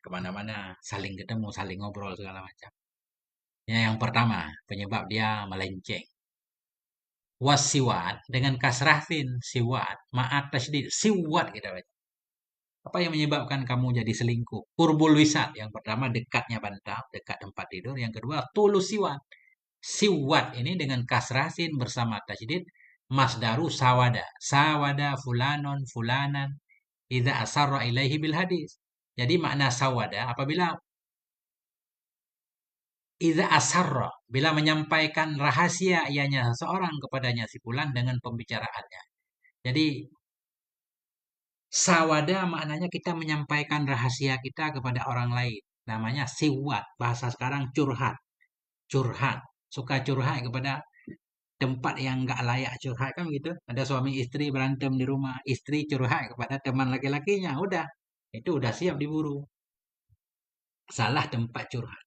kemana-mana, saling ketemu, saling ngobrol segala macam. Ya, yang pertama, penyebab dia melenceng. Wasiwat dengan kasrahin, siwat, ma'at tasydid, siwat kita baca. Apa yang menyebabkan kamu jadi selingkuh? Kurbul wisat. Yang pertama dekatnya bantal, dekat tempat tidur. Yang kedua tulus siwat. Siwat ini dengan kasrahin bersama tasydid masdaru sawada. Sawada fulanon fulanan idza asarra ilaihi bil hadis. Jadi makna sawada apabila idza asarra bila menyampaikan rahasia ianya seseorang kepadanya si fulan dengan pembicaraannya. Jadi sawada maknanya kita menyampaikan rahasia kita kepada orang lain. Namanya siwat. Bahasa sekarang curhat. Curhat. Suka curhat kepada tempat yang nggak layak curhat kan gitu. Ada suami istri berantem di rumah. Istri curhat kepada teman laki-lakinya. Udah. Itu udah siap diburu. Salah tempat curhat.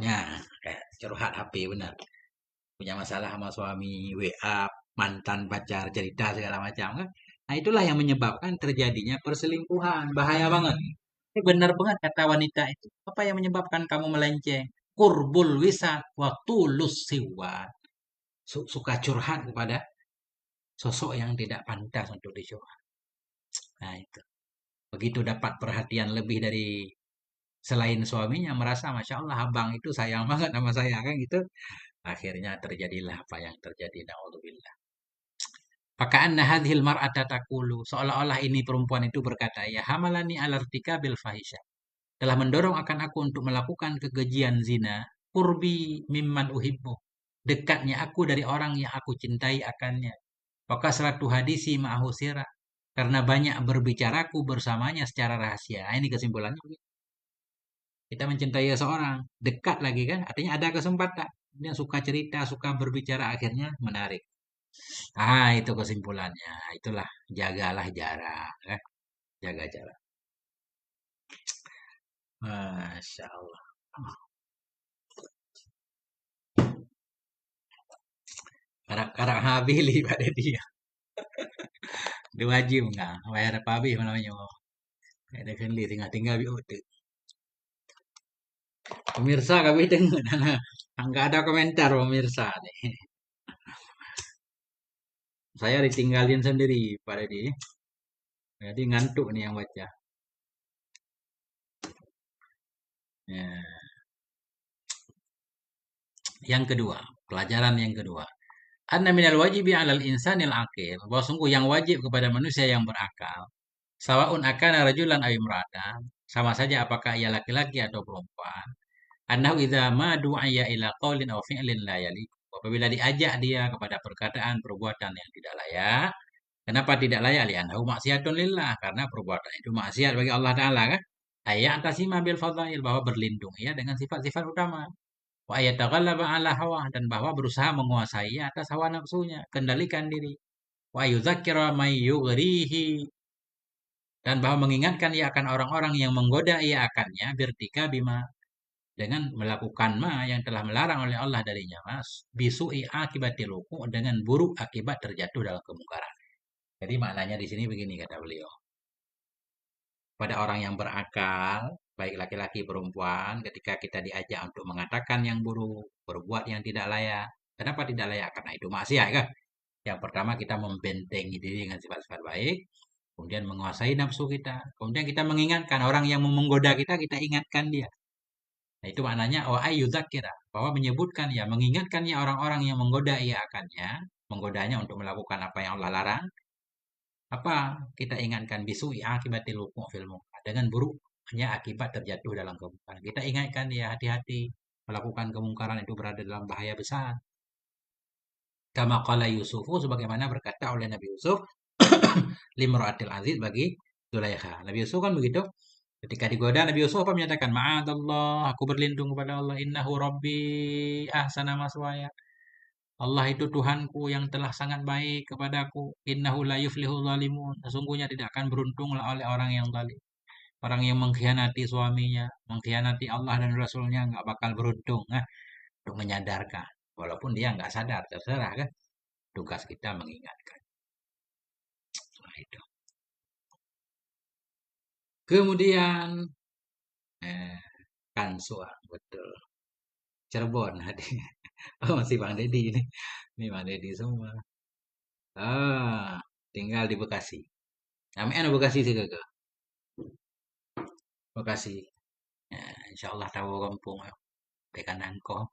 Ya, kayak curhat HP benar. Punya masalah sama suami, WA, mantan pacar, cerita segala macam kan. Nah, itulah yang menyebabkan terjadinya perselingkuhan. Bahaya banget. Ini benar banget kata wanita itu. Apa yang menyebabkan kamu melenceng? Kurbul wisat waktu lusiwa. Suka curhat kepada sosok yang tidak pantas untuk dicurhat. Nah, itu. Begitu dapat perhatian lebih dari selain suaminya, merasa Masya Allah, abang itu sayang banget sama saya, kan gitu. Akhirnya terjadilah apa yang terjadi. Na'udzubillah. Faka'anna hadhil mar'ata taqulu. Seolah-olah ini perempuan itu berkata, ya hamalani alartika bil fahisha. Telah mendorong akan aku untuk melakukan kekejian zina. Kurbi mimman uhibbu. Dekatnya aku dari orang yang aku cintai akannya. Wakasratu hadisi ma'ahu sirah. Karena banyak berbicaraku bersamanya secara rahasia. Nah, ini kesimpulannya. Kita mencintai seseorang. Dekat lagi kan. Artinya ada kesempatan. Dia suka cerita, suka berbicara. Akhirnya menarik. Ah, itu kesimpulannya. Itulah jagalah jarak, ya. Jaga jarak. Masya Allah. Karak-karak habili pada dia. Dia wajib nggak? Bayar apa habis namanya? Ada kendi tinggal-tinggal bi utuh. Pemirsa kami tengok nggak ada komentar pemirsa nih. Saya ditinggalin sendiri pada dia. Jadi ngantuk nih yang baca. Ya. Yang kedua, pelajaran yang kedua. Anna minal wajibi 'alal insanil aqil. Bahwa sungguh yang wajib kepada manusia yang berakal. Sawaun akana rajulan aw imra'atan. Sama saja apakah ia laki-laki atau perempuan. Annahu idza ma du'iya ila qaulin aw fi'lin la yaliq. Apabila diajak dia kepada perkataan perbuatan yang tidak layak. Kenapa tidak layak? Li'annahu maksiatun lillah. Karena perbuatan itu maksiat bagi Allah Ta'ala kan. Ayat tasima bil fadail. Bahwa berlindung ya dengan sifat-sifat utama. Wa yataghallaba ala hawa dan bahwa berusaha menguasai atas hawa nafsunya, kendalikan diri. Wa yuzakkira may yughrihi dan bahwa mengingatkan ia akan orang-orang yang menggoda ia akannya birtika bima dengan melakukan ma yang telah melarang oleh Allah darinya mas bisu'i akibatil wuqu' dengan buruk akibat terjatuh dalam kemungkaran. Jadi maknanya di sini begini kata beliau. Pada orang yang berakal, baik laki-laki perempuan, ketika kita diajak untuk mengatakan yang buruk, berbuat yang tidak layak. Kenapa tidak layak? Karena itu maksiat kan? Yang pertama kita membentengi diri dengan sifat-sifat baik, kemudian menguasai nafsu kita, kemudian kita mengingatkan orang yang menggoda kita, kita ingatkan dia. Nah, itu maknanya oh ayyudzakira, bahwa menyebutkan ya, mengingatkan ya orang-orang yang menggoda ia akannya, menggodanya untuk melakukan apa yang Allah larang. Apa kita ingatkan bisui akibatil wuqu' fil munkar dengan buruknya akibat terjatuh dalam kemungkaran. Kita ingatkan dia hati-hati melakukan kemungkaran itu berada dalam bahaya besar. Kama qala Yusufu sebagaimana berkata oleh Nabi Yusuf limra'atil aziz bagi Zulaikha. Nabi Yusuf kan begitu. Ketika digoda Nabi Yusuf apa menyatakan ma'adallah aku berlindung kepada Allah innahu rabbi ahsana maswaya. Allah itu Tuhanku yang telah sangat baik kepadaku. Innahu la yuflihul zalimun. Sesungguhnya tidak akan beruntunglah oleh orang yang zalim. Orang yang mengkhianati suaminya, mengkhianati Allah dan Rasulnya nggak bakal beruntung. Nah, untuk menyadarkan. Walaupun dia nggak sadar, terserah kan. Tugas kita mengingatkan. Nah, itu. Kemudian, eh, Kansuang, betul. Cirebon hadi. Oh, masih Bang Deddy ini. Ini Bang Deddy semua. Ah, tinggal di Bekasi. Namanya Bekasi sih kakak. Bekasi. Ya, insya Allah tahu kampung. Tekan angko.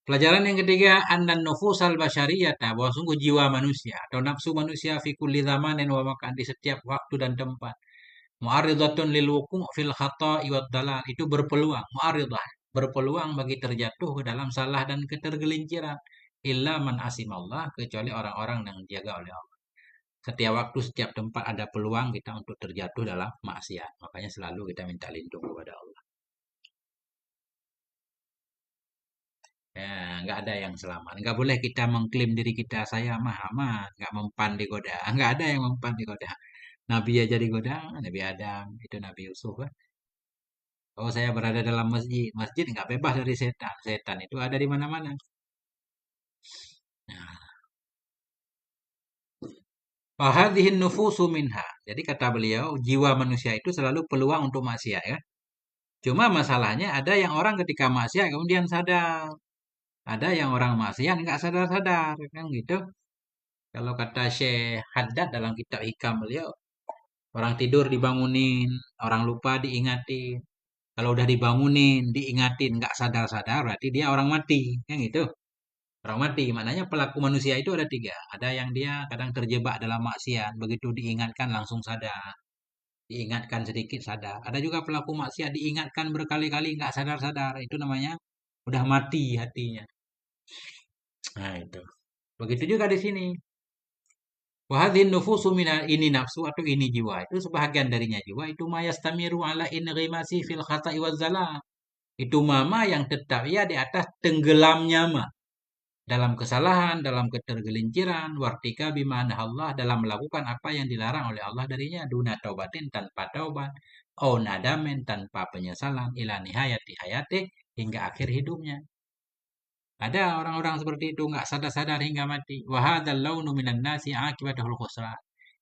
Pelajaran yang ketiga, annan nufusal basyariyata, bahwa sungguh jiwa manusia atau nafsu manusia fi kulli zamanin wa makan di setiap waktu dan tempat. Mu'aridatun lil wuku' fil khata'i wad dalal, itu berpeluang, mu'aridah, berpeluang bagi terjatuh ke dalam salah dan ketergelinciran. Illa man asimallah, kecuali orang-orang yang dijaga oleh Allah. Setiap waktu, setiap tempat ada peluang kita untuk terjatuh dalam maksiat. Makanya selalu kita minta lindung kepada Allah. Ya, nggak ada yang selamat. Nggak boleh kita mengklaim diri kita, saya mah aman, nggak mempan digoda. Nggak ada yang mempan digoda. Nabi aja digoda, Nabi Adam, itu Nabi Yusuf kan. Oh, saya berada dalam masjid. Masjid nggak bebas dari setan. Setan itu ada di mana-mana. Nah, fahadhihin nufusu minha. Jadi kata beliau, jiwa manusia itu selalu peluang untuk maksiat ya. Cuma masalahnya ada yang orang ketika maksiat kemudian sadar. Ada yang orang maksiat nggak sadar-sadar kan gitu. Kalau kata Syekh Haddad dalam kitab Hikam beliau, orang tidur dibangunin, orang lupa diingatin. Kalau udah dibangunin, diingatin, nggak sadar-sadar, berarti dia orang mati, kan gitu. Orang mati, maknanya pelaku manusia itu ada tiga. Ada yang dia kadang terjebak dalam maksiat, begitu diingatkan langsung sadar. Diingatkan sedikit sadar. Ada juga pelaku maksiat diingatkan berkali-kali nggak sadar-sadar. Itu namanya udah mati hatinya. Nah itu. Begitu juga di sini. Wahadhin nufusu mina ini nafsu atau ini jiwa itu sebahagian darinya jiwa itu mayastamiru ala inghimasi fil khata'i waz zalam. Itu mama yang tetap ya di atas tenggelamnya ma dalam kesalahan, dalam ketergelinciran, wartika bimana Allah dalam melakukan apa yang dilarang oleh Allah darinya, duna taubatin tanpa taubat, au nadamin tanpa penyesalan, ila nihayati hayati hingga akhir hidupnya. Ada orang-orang seperti itu nggak sadar-sadar hingga mati. Wahadal launu minan nasi akibatul khusran.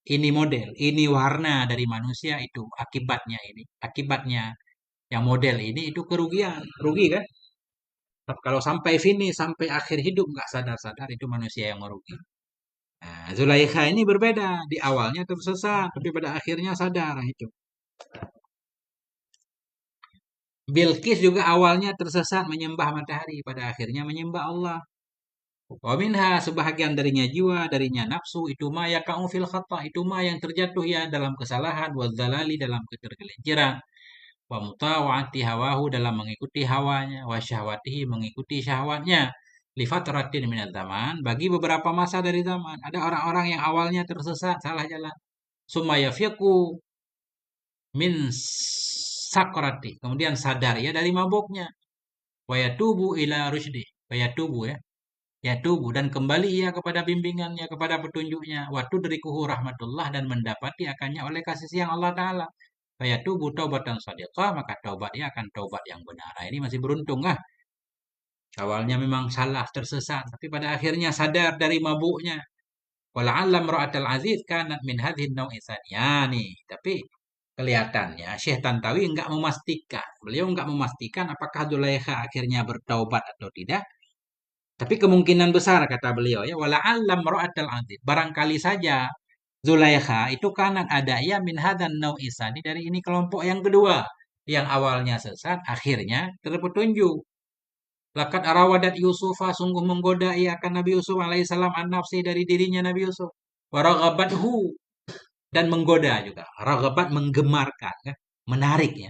Ini model, ini warna dari manusia itu akibatnya ini, akibatnya yang model ini itu kerugian, rugi kan? Kalau sampai finish, sampai akhir hidup nggak sadar-sadar itu manusia yang merugi. Nah, Zulaikha ini berbeda. Di awalnya tersesat, tapi pada akhirnya sadar. Nah, itu. Bilqis juga awalnya tersesat menyembah matahari, pada akhirnya menyembah Allah. Waminha sebahagian darinya jiwa, darinya nafsu, itu ma yaka'u fil khata, itu ma yang terjatuh ya dalam kesalahan, wadzalali dalam ketergelinciran, wa mutawa'ati hawahu dalam mengikuti hawanya, wa syahwatihi mengikuti syahwatnya. Lifatratin minat zaman, bagi beberapa masa dari zaman. Ada orang-orang yang awalnya tersesat, salah jalan. Sumaya fiqu min sakrati. Kemudian sadar ya dari mabuknya. Wa yatubu ila rusdi. Wa yatubu ya. Yatubu dan kembali ia kepada bimbingannya, kepada petunjuknya. Waktu dari kuhu rahmatullah dan mendapati akannya oleh kasih sayang Allah Ta'ala. Wa yatubu taubatan sadiqah, maka taubat ia akan taubat yang benar. Nah, ini masih beruntung lah. Awalnya memang salah, tersesat, tapi pada akhirnya sadar dari mabuknya. Wala'allam ra'atal aziz kanat min hadhin naw'i ya nih, tapi kelihatannya Syekh Tantawi enggak memastikan. Beliau enggak memastikan apakah Dzulaikha akhirnya bertaubat atau tidak. Tapi kemungkinan besar kata beliau ya, wala'allam ra'atal aziz. Barangkali saja Dzulaikha itu kanan ada ya min hadan naw'i dari ini kelompok yang kedua. Yang awalnya sesat, akhirnya terpetunjuk. Lakat arawadat Yusufa sungguh menggoda ia akan Nabi Yusuf alaihissalam an nafsi dari dirinya Nabi Yusuf. Waragabathu dan menggoda juga. Ragabat menggemarkan, ya. Menarik ya.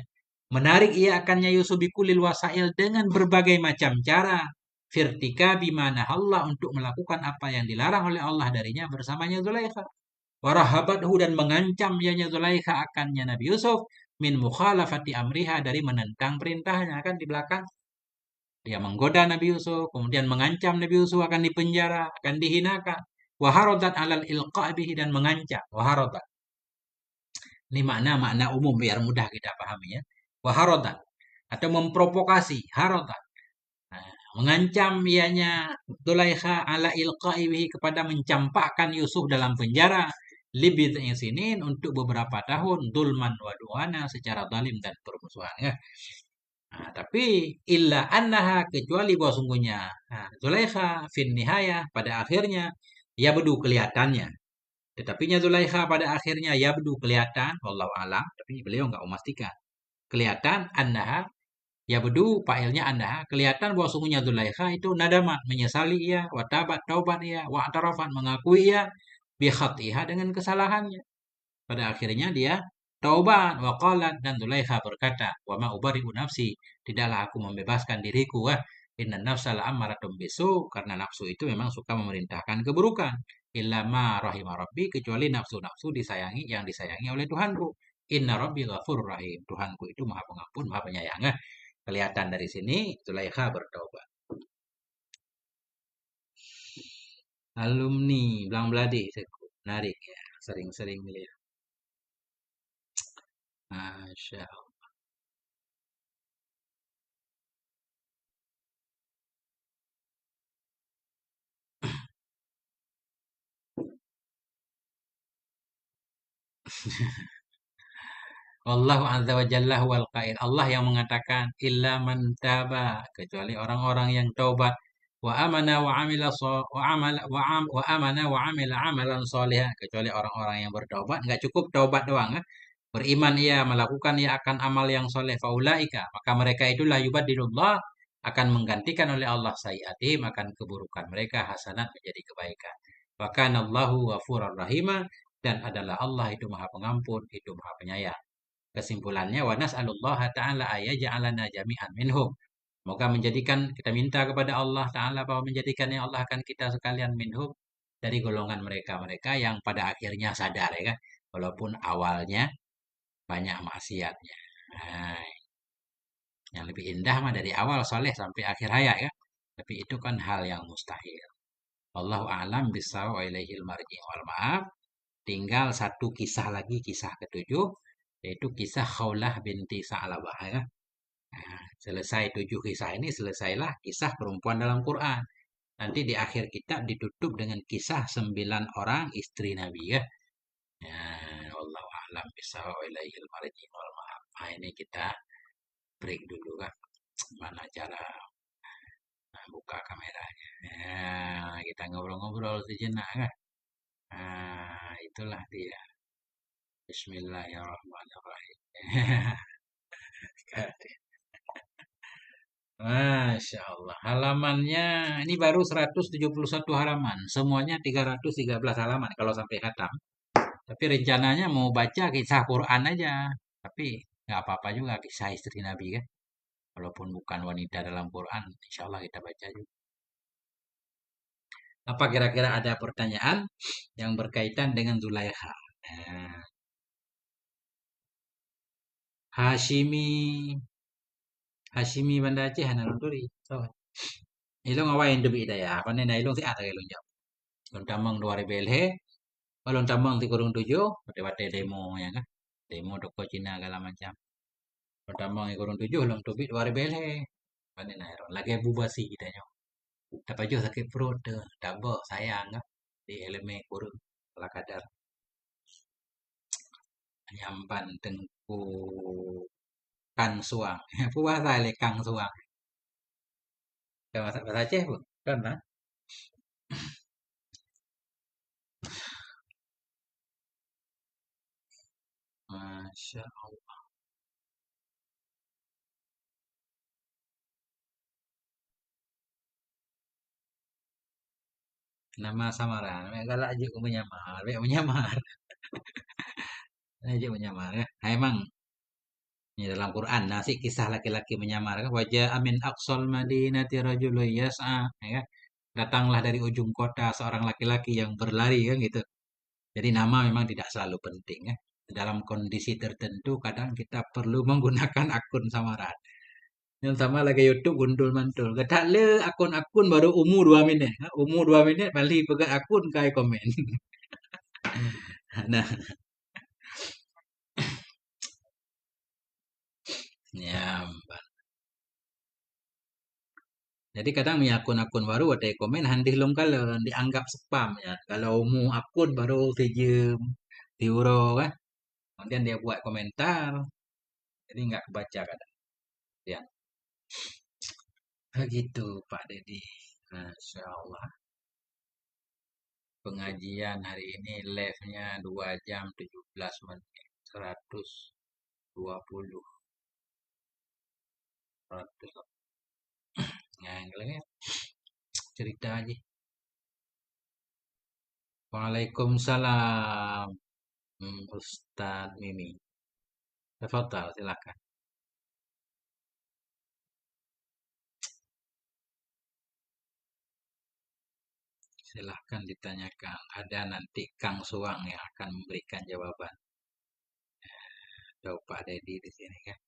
Menarik ia akannya Yusuf bikulil wasail dengan berbagai macam cara. Firtika bimana Allah untuk melakukan apa yang dilarang oleh Allah darinya bersamanya Zulaikha. Warahabathu dan mengancam ianya Zulaikha akannya Nabi Yusuf min mukhalafati amriha dari menentang perintahnya kan di belakang. Dia menggoda Nabi Yusuf, kemudian mengancam Nabi Yusuf akan dipenjara, akan dihinakan. Waharodat alal ilqa bihi dan mengancam. Waharodat. Ini makna-makna umum biar mudah kita pahami ya. Waharotan atau memprovokasi harotan. Nah, mengancam ianya Zulaikha ala ilqaihi kepada mencampakkan Yusuf dalam penjara libid'i sinin untuk beberapa tahun dulman wa duana secara zalim dan permusuhan ya. Nah, tapi illa annaha kecuali bahwa sungguhnya Zulaikha fin nihayah pada akhirnya ya bedu kelihatannya. Tetapinya Zulaikha pada akhirnya yabdu kelihatan, wallahu alam, tapi beliau nggak memastikan. Kelihatan annaha yabdu fa'ilnya annaha kelihatan bahwa sungguhnya Zulaikha itu nadamat menyesali ia, watabat taubat ia, wa atarafat mengakui ia bi khatiha dengan kesalahannya. Pada akhirnya dia taubat wa qalat dan Zulaikha berkata, "Wa ma ubari'u nafsi, tidaklah aku membebaskan diriku inna nafsa la'ammaratun bisu karena nafsu itu memang suka memerintahkan keburukan. Illa ma rahimah rabbi kecuali nafsu-nafsu disayangi yang disayangi oleh Tuhanku. Inna rabbi ghafurur rahim. Tuhanku itu Maha Pengampun, Maha Penyayang." Kelihatan dari sini Zulaikha bertaubat. Alumni Blang Beladi, menarik ya, sering-sering lihat. Masya Allah. Wallahu azza wa jalla huwal qail. Allah yang mengatakan illa man taba kecuali orang-orang yang taubat wa amana wa amila wa amala wa amana wa amila amalan sholihan kecuali orang-orang yang bertaubat enggak cukup taubat doang beriman ia melakukan ia akan amal yang soleh faulaika maka mereka itulah yubadilullah akan menggantikan oleh Allah sayiatihim akan keburukan mereka hasanat menjadi kebaikan. Wa kana Allahu ghafurur rahima dan adalah Allah itu Maha Pengampun, itu Maha Penyayang. Kesimpulannya wa nas'alullah ta'ala ayaj'alana jami'an minhum. Moga menjadikan kita minta kepada Allah Ta'ala bahwa menjadikannya Allah akan kita sekalian minhum dari golongan mereka-mereka yang pada akhirnya sadar ya kan. Walaupun awalnya banyak maksiatnya. Nah, yang lebih indah mah dari awal soleh sampai akhir hayat ya. Tapi itu kan hal yang mustahil. Wallahu a'lam bissawab wa ilaihil marji wal ma'af. Tinggal satu kisah lagi, kisah ketujuh, yaitu kisah Khawlah binti Sa'labah ya. Nah, selesai 7 kisah ini, selesailah kisah perempuan dalam Quran. Nanti di akhir kitab ditutup dengan kisah 9 orang istri Nabi ya. Ya, wallahu a'lam bissawab wa ilaihil marji wal ma'af. Nah, ini kita break dulu kan. Mana cara buka kameranya. Ya, kita ngobrol-ngobrol sejenak kan. Nah, itulah dia. Bismillahirrahmanirrahim. Masya Allah. Halamannya ini baru 171 halaman. Semuanya 313 halaman kalau sampai khatam. Tapi rencananya mau baca kisah Quran aja. Tapi nggak apa-apa juga kisah istri Nabi kan. Walaupun bukan wanita dalam Quran, insya Allah kita baca juga. Apa kira-kira ada pertanyaan yang berkaitan dengan Zulaikha? Nah, Hashimi Hashimi Banda Aceh Hanan Turi. So, ilong awain debi daya. Panen na ilong si ata ilong jam. Ilong tamang 2000 belhe. Ilong tamang ti kurung 7. Bate-bate demo ya kan. Demo toko Cina segala macam. Ilong tamang ti kurung 7. Ilong tubi 2000 belhe. Panen na ilong. Lagi bubasi kita nyo. Tapi jo sakit perut tuh. Dabo sayang kan. Di elemen kurung. Kalau kadar. Nyamban tengku kang suang. Puasa le kang suang. Bahasa Aceh pun. Kan lah. Masya Allah. Nama samaran. Galak aja aku menyamar. Menyamar. Aja menyamar ya. Nah, emang ini dalam Quran nasi kisah laki-laki menyamar kan wajah amin aqsal madinati rajulun yas'a ya kan? Datanglah dari ujung kota seorang laki-laki yang berlari kan gitu. Jadi nama memang tidak selalu penting ya. Dalam kondisi tertentu kadang kita perlu menggunakan akun samaran. Yang sama lagi YouTube gundul mantul. Kata le akun-akun baru umur 2 menit. Umur 2 menit balik pegang akun kai komen. Nah, Ya, jadi kadang mi akun-akun baru ada yang komen handih long kalau dianggap spam ya. Kalau mu akun baru sejam diuro kan. Kemudian dia buat komentar, jadi nggak kebaca kadang. Ya, begitu Pak Dedi. Masya Allah. Pengajian hari ini live-nya 2 jam 17 menit. 120. 100. Nah, ya. Cerita aja. Waalaikumsalam. Ustadz Mimi. Tafadhal, silakan. Silahkan ditanyakan. Ada nanti Kang Suang yang akan memberikan jawaban. Jawab Pak Dedi di sini kan.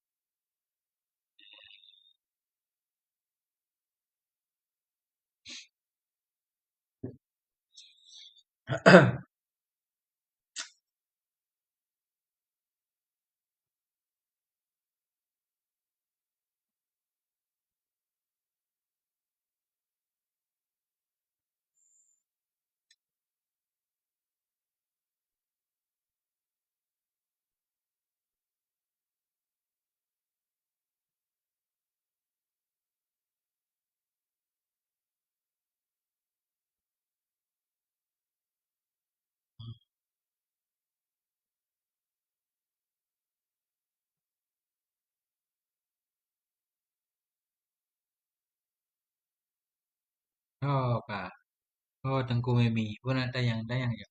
Oh, Pak. Oh, Tengku Mimi. Pun ada yang tanya ya.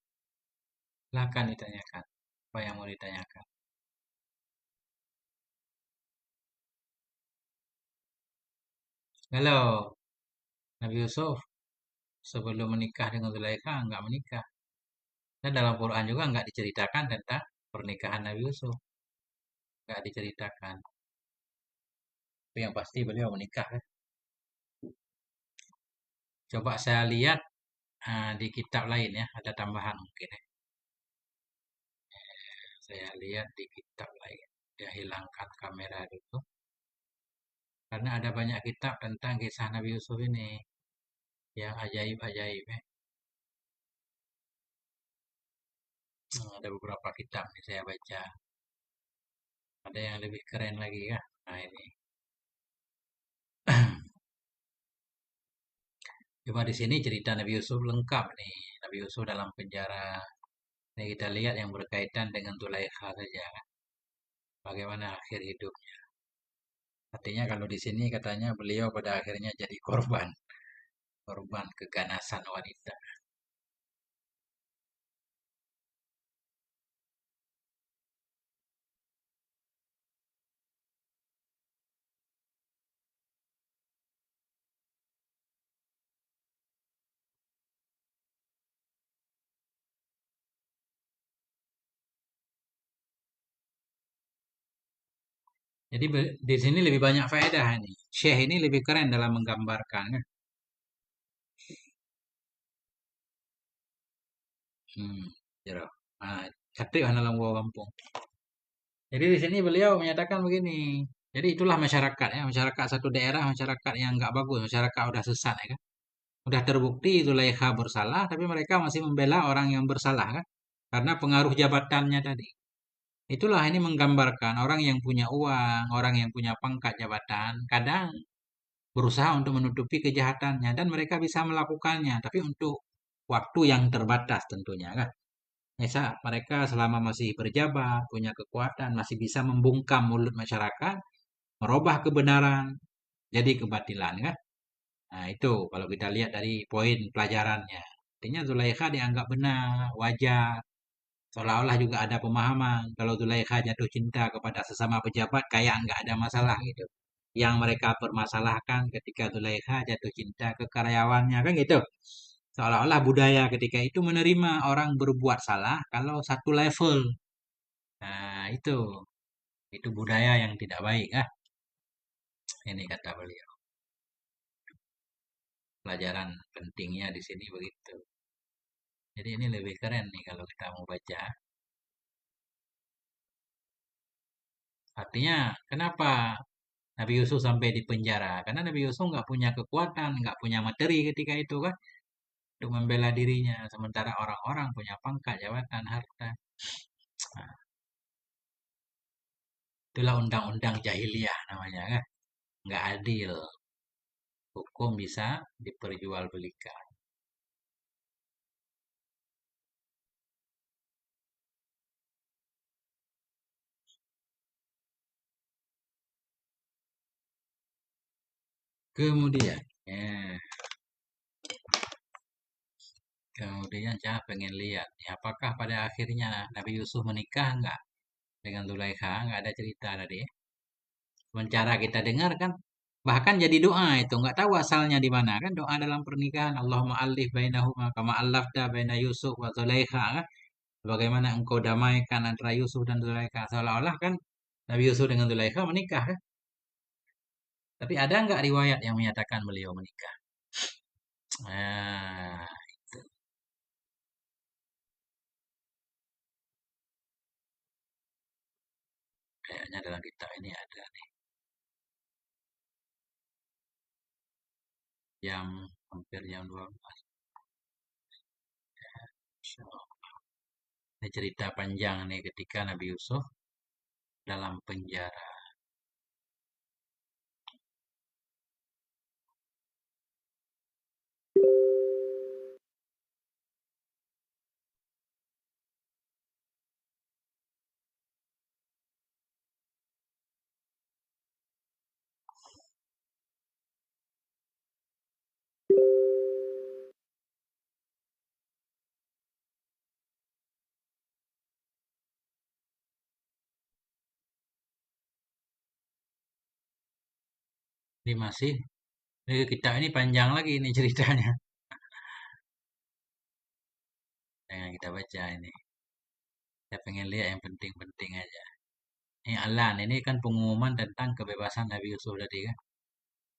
Silahkan ditanyakan. Apa yang mau ditanyakan? Kalau Nabi Yusuf sebelum menikah dengan Zulaikha enggak menikah. Dan dalam Quran juga enggak diceritakan tentang pernikahan Nabi Yusuf. Enggak diceritakan. Tapi yang pasti beliau menikah kan. Coba saya lihat di kitab lain ya, ada tambahan mungkin ya. Saya lihat di kitab lain. Dia hilangkan kamera dulu. Karena ada banyak kitab tentang kisah Nabi Yusuf ini. Yang ajaib-ajaib ya. Ada beberapa kitab yang saya baca. Ada yang lebih keren lagi ya. Nah ini. Cuma di sini cerita Nabi Yusuf lengkap nih. Nabi Yusuf dalam penjara. Ini kita lihat yang berkaitan dengan Zulaikha saja kan. Bagaimana akhir hidupnya. Artinya kalau di sini katanya beliau pada akhirnya jadi korban. Korban keganasan wanita. Jadi di sini lebih banyak faedah ini. Syekh ini lebih keren dalam menggambarkan kan. Hmm, jero. Ah, cantik kan dalam gua kampung. Jadi di sini beliau menyatakan begini. Jadi itulah masyarakat ya, masyarakat satu daerah, masyarakat yang nggak bagus, masyarakat udah sesat ya kan. Udah terbukti Zulaikha bersalah, tapi mereka masih membela orang yang bersalah kan. Karena pengaruh jabatannya tadi. Itulah ini menggambarkan orang yang punya uang, orang yang punya pangkat jabatan, kadang berusaha untuk menutupi kejahatannya dan mereka bisa melakukannya, tapi untuk waktu yang terbatas tentunya kan. Misal mereka selama masih berjabat, punya kekuatan, masih bisa membungkam mulut masyarakat, merubah kebenaran jadi kebatilan kan. Nah, itu kalau kita lihat dari poin pelajarannya. Artinya Zulaikha dianggap benar, wajar, seolah-olah juga ada pemahaman. Kalau Zulaikha jatuh cinta kepada sesama pejabat, kayak nggak ada masalah gitu. Yang mereka permasalahkan ketika Zulaikha jatuh cinta ke karyawannya, kan gitu. Seolah-olah budaya ketika itu menerima orang berbuat salah kalau satu level. Nah, itu budaya yang tidak baik, ah. Ini kata beliau. Pelajaran pentingnya di sini begitu. Jadi ini lebih keren nih kalau kita mau baca. Artinya, kenapa Nabi Yusuf sampai di penjara? Karena Nabi Yusuf nggak punya kekuatan, nggak punya materi ketika itu kan untuk membela dirinya. Sementara orang-orang punya pangkat, jabatan, harta. Nah, itulah undang-undang jahiliyah namanya kan. Nggak adil. Hukum bisa diperjualbelikan. Kemudian, ya, kemudian saya pengen lihat, ya, apakah pada akhirnya Nabi Yusuf menikah nggak dengan Zulaikha? Nggak ada cerita tadi. Ya. Sementara kita dengar kan, bahkan jadi doa itu nggak tahu asalnya di mana kan doa dalam pernikahan. Allahumma alif bainahuma kama allafta baina Yusuf wa Zulaikha kan. Bagaimana engkau damaikan antara Yusuf dan Zulaikha. Seolah-olah kan Nabi Yusuf dengan Zulaikha menikah kan. Tapi ada nggak riwayat yang menyatakan beliau menikah? Nah, itu kayaknya dalam kitab ini ada nih. Jam hampir jam 12. Ini cerita panjang nih ketika Nabi Yusuf dalam penjara. Ini masih, ini kitab ini panjang lagi ini ceritanya. Jangan kita baca ini. Saya pengen lihat yang penting-penting aja. Ini Alan, ini kan pengumuman tentang kebebasan Nabi Yusuf tadi kan.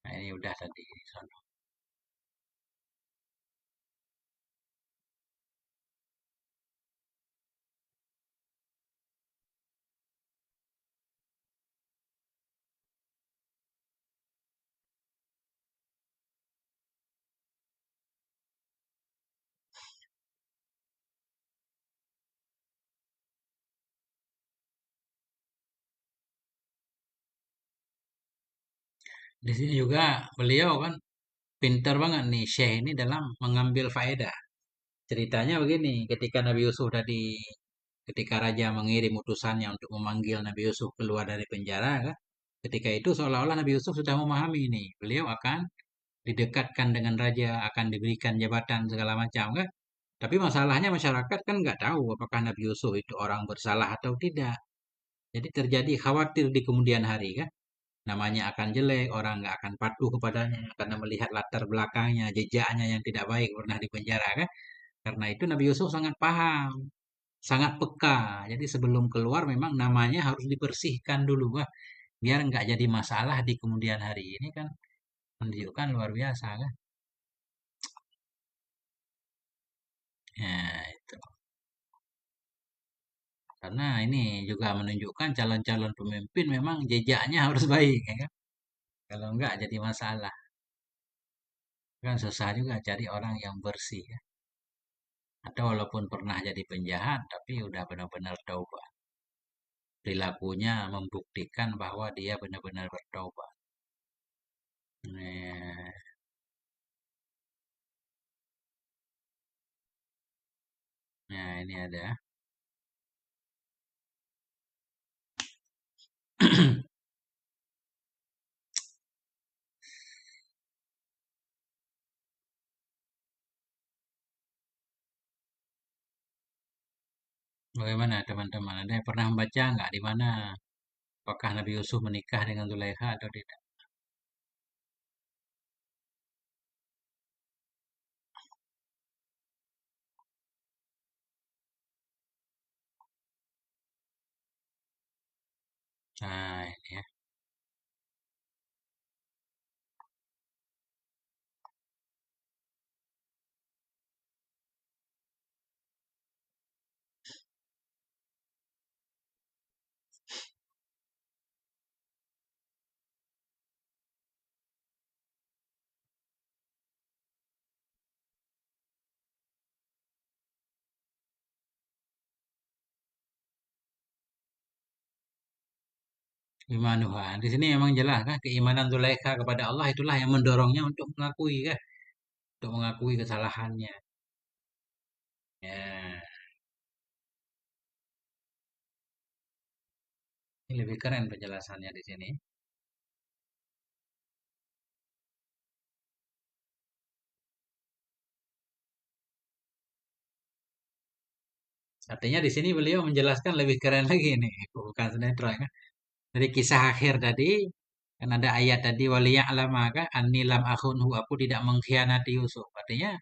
Nah ini udah tadi. Sono. Di sini juga beliau kan pintar banget nih Syekh ini dalam mengambil faedah. Ceritanya begini, ketika Nabi Yusuf tadi, ketika Raja mengirim utusannya untuk memanggil Nabi Yusuf keluar dari penjara kan, ketika itu seolah-olah Nabi Yusuf sudah memahami ini, beliau akan didekatkan dengan raja, akan diberikan jabatan segala macam kan. Tapi masalahnya masyarakat kan nggak tahu apakah Nabi Yusuf itu orang bersalah atau tidak. Jadi terjadi khawatir di kemudian hari kan. Namanya akan jelek, orang nggak akan patuh kepadanya karena melihat latar belakangnya, jejaknya yang tidak baik pernah di penjara kan. Karena itu Nabi Yusuf sangat paham, sangat peka. Jadi sebelum keluar memang namanya harus dibersihkan dulu wah, biar nggak jadi masalah di kemudian hari. Ini kan menunjukkan luar biasa kan. Ya, itu. Karena ini juga menunjukkan calon-calon pemimpin memang jejaknya harus baik ya kan. Kalau enggak jadi masalah. Kan susah juga cari orang yang bersih ya. Atau walaupun pernah jadi penjahat tapi udah benar-benar taubat. Perilakunya membuktikan bahwa dia benar-benar bertaubat. Nah, nah ini ada. Bagaimana teman-teman? Ada yang pernah membaca nggak di mana? Apakah Nabi Yusuf menikah dengan Zulaikha atau tidak? Nah, ini ya. Imanuha. Di sini memang jelas kan keimanan Zulaikha kepada Allah itulah yang mendorongnya untuk mengakui kan, untuk mengakui kesalahannya. Ya, ini lebih keren penjelasannya di sini. Artinya di sini beliau menjelaskan lebih keren lagi nih, bukan sinetron kan. Dari kisah akhir tadi, kan ada ayat tadi waliya'lama kan anni lam akhunhu, aku tidak mengkhianati Yusuf. Artinya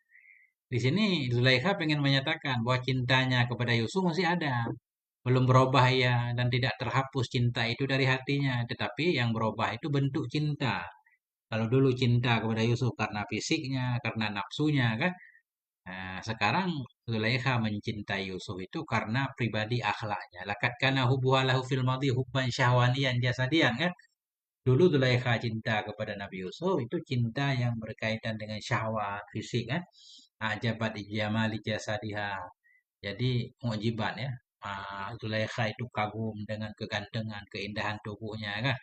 di sini Zulaikha pengen menyatakan bahwa cintanya kepada Yusuf masih ada. Belum berubah ya dan tidak terhapus cinta itu dari hatinya, tetapi yang berubah itu bentuk cinta. Kalau dulu cinta kepada Yusuf karena fisiknya, karena nafsunya kan. Nah, sekarang Zulaikha mencintai Yusuf itu karena pribadi akhlaknya. Lakat kana hubbuha lahu fil madhi hubban syahwaniyan jasadian kan. Dulu Zulaikha cinta kepada Nabi Yusuf itu cinta yang berkaitan dengan syahwat fisik kan. Ajabat ijamali jasadiha. Jadi mujiban ya. Zulaikha itu kagum dengan kegantengan, keindahan tubuhnya kan.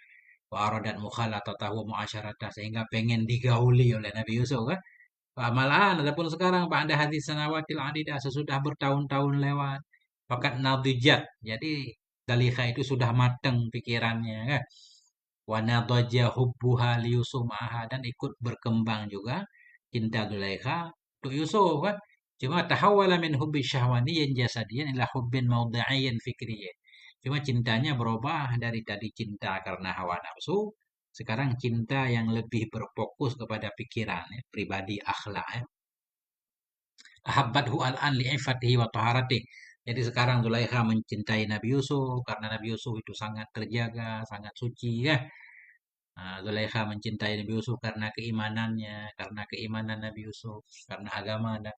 Wa aradat mukhalatatahu wa muasyarata sehingga pengen digauli oleh Nabi Yusuf kan. Malahan adapun sekarang pada hadis sanawatil adidah sesudah bertahun-tahun lewat. Fakat nadijat. Jadi Zulaikha itu sudah matang pikirannya kan. Wa nadajja hubbuha li Yusuf ma'aha dan ikut berkembang juga cinta Zulaikha untuk Yusuf kan. Cuma tahawwala min hubbi syahwaniyin jasadiyan ila hubbin mawda'iyyin fikriyyin. Cuma cintanya berubah dari tadi cinta karena hawa nafsu, sekarang cinta yang lebih berfokus kepada pikiran ya, pribadi akhlak ya. Ahabbathu al'an li'ifatihi wa taharatih. Jadi sekarang Zulaikha mencintai Nabi Yusuf karena Nabi Yusuf itu sangat terjaga, sangat suci ya. Zulaikha mencintai Nabi Yusuf karena keimanannya, karena keimanan Nabi Yusuf, karena agama dan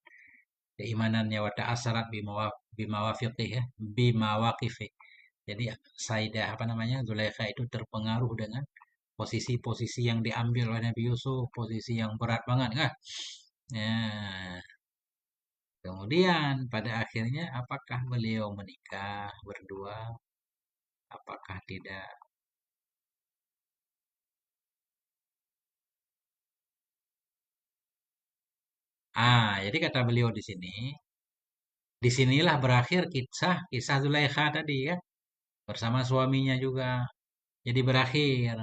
keimanannya wa ta'assarat bimawafiqih ya, bimawaqifih. Jadi Saidah apa namanya Zulaikha itu terpengaruh dengan posisi-posisi yang diambil oleh Nabi Yusuf, posisi yang berat banget kan. Ya, kemudian pada akhirnya apakah beliau menikah berdua? Apakah tidak? Jadi kata beliau di sini, disinilah berakhir kisah kisah Zulaikha tadi ya, bersama suaminya juga. Jadi berakhir.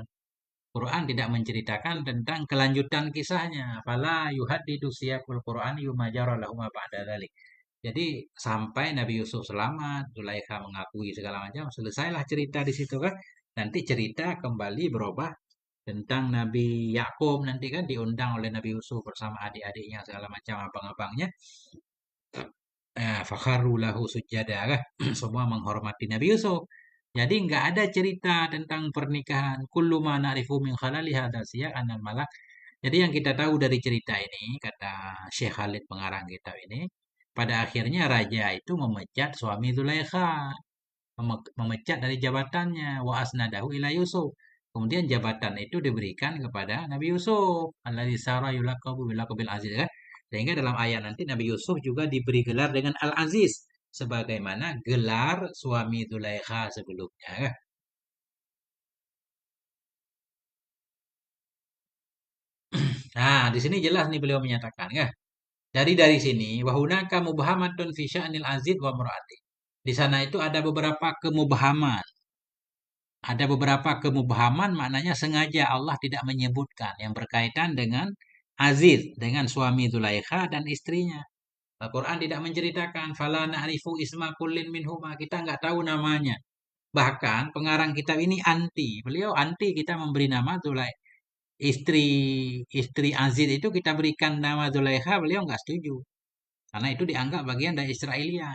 Quran tidak menceritakan tentang kelanjutan kisahnya. Fala yuhaddidu siyaqul Quran yumajara lahum ba'da dzalik. Jadi sampai Nabi Yusuf selamat, Zulaikha mengakui segala macam, selesailah cerita di situ kan. Nanti cerita kembali berubah tentang Nabi Yakub nanti kan diundang oleh Nabi Yusuf bersama adik-adiknya segala macam abang-abangnya. Fakharu lahu sujada kan. Semua menghormati Nabi Yusuf. Jadi nggak ada cerita tentang pernikahan. Kullu ma na'rifu min khalali hadza anal malak. Jadi yang kita tahu dari cerita ini, kata Syekh Khalid pengarang kitab ini, pada akhirnya raja itu memecat suami Zulaikha, memecat dari jabatannya, wa asnadahu ila Yusuf. Kemudian jabatan itu diberikan kepada Nabi Yusuf, alladzi sara yulaqabu bilaqabil aziz kan. Sehingga dalam ayat nanti Nabi Yusuf juga diberi gelar dengan Al-Aziz sebagaimana gelar suami Zulaikha sebelumnya kan. Nah, di sini jelas nih beliau menyatakan kan. Dari sini wahunaka mubhamatun fi sya'nil aziz wa murati. Di sana itu ada beberapa kemubhaman. Ada beberapa kemubhaman maknanya sengaja Allah tidak menyebutkan yang berkaitan dengan Aziz, dengan suami Zulaikha dan istrinya. Al-Quran tidak menceritakan fala na'rifu isma kullin minhuma. Kita nggak tahu namanya. Bahkan pengarang kitab ini anti. Beliau anti kita memberi nama Zulaikha. Istri istri Aziz itu kita berikan nama Zulaikha, beliau nggak setuju. Karena itu dianggap bagian dari Israelia.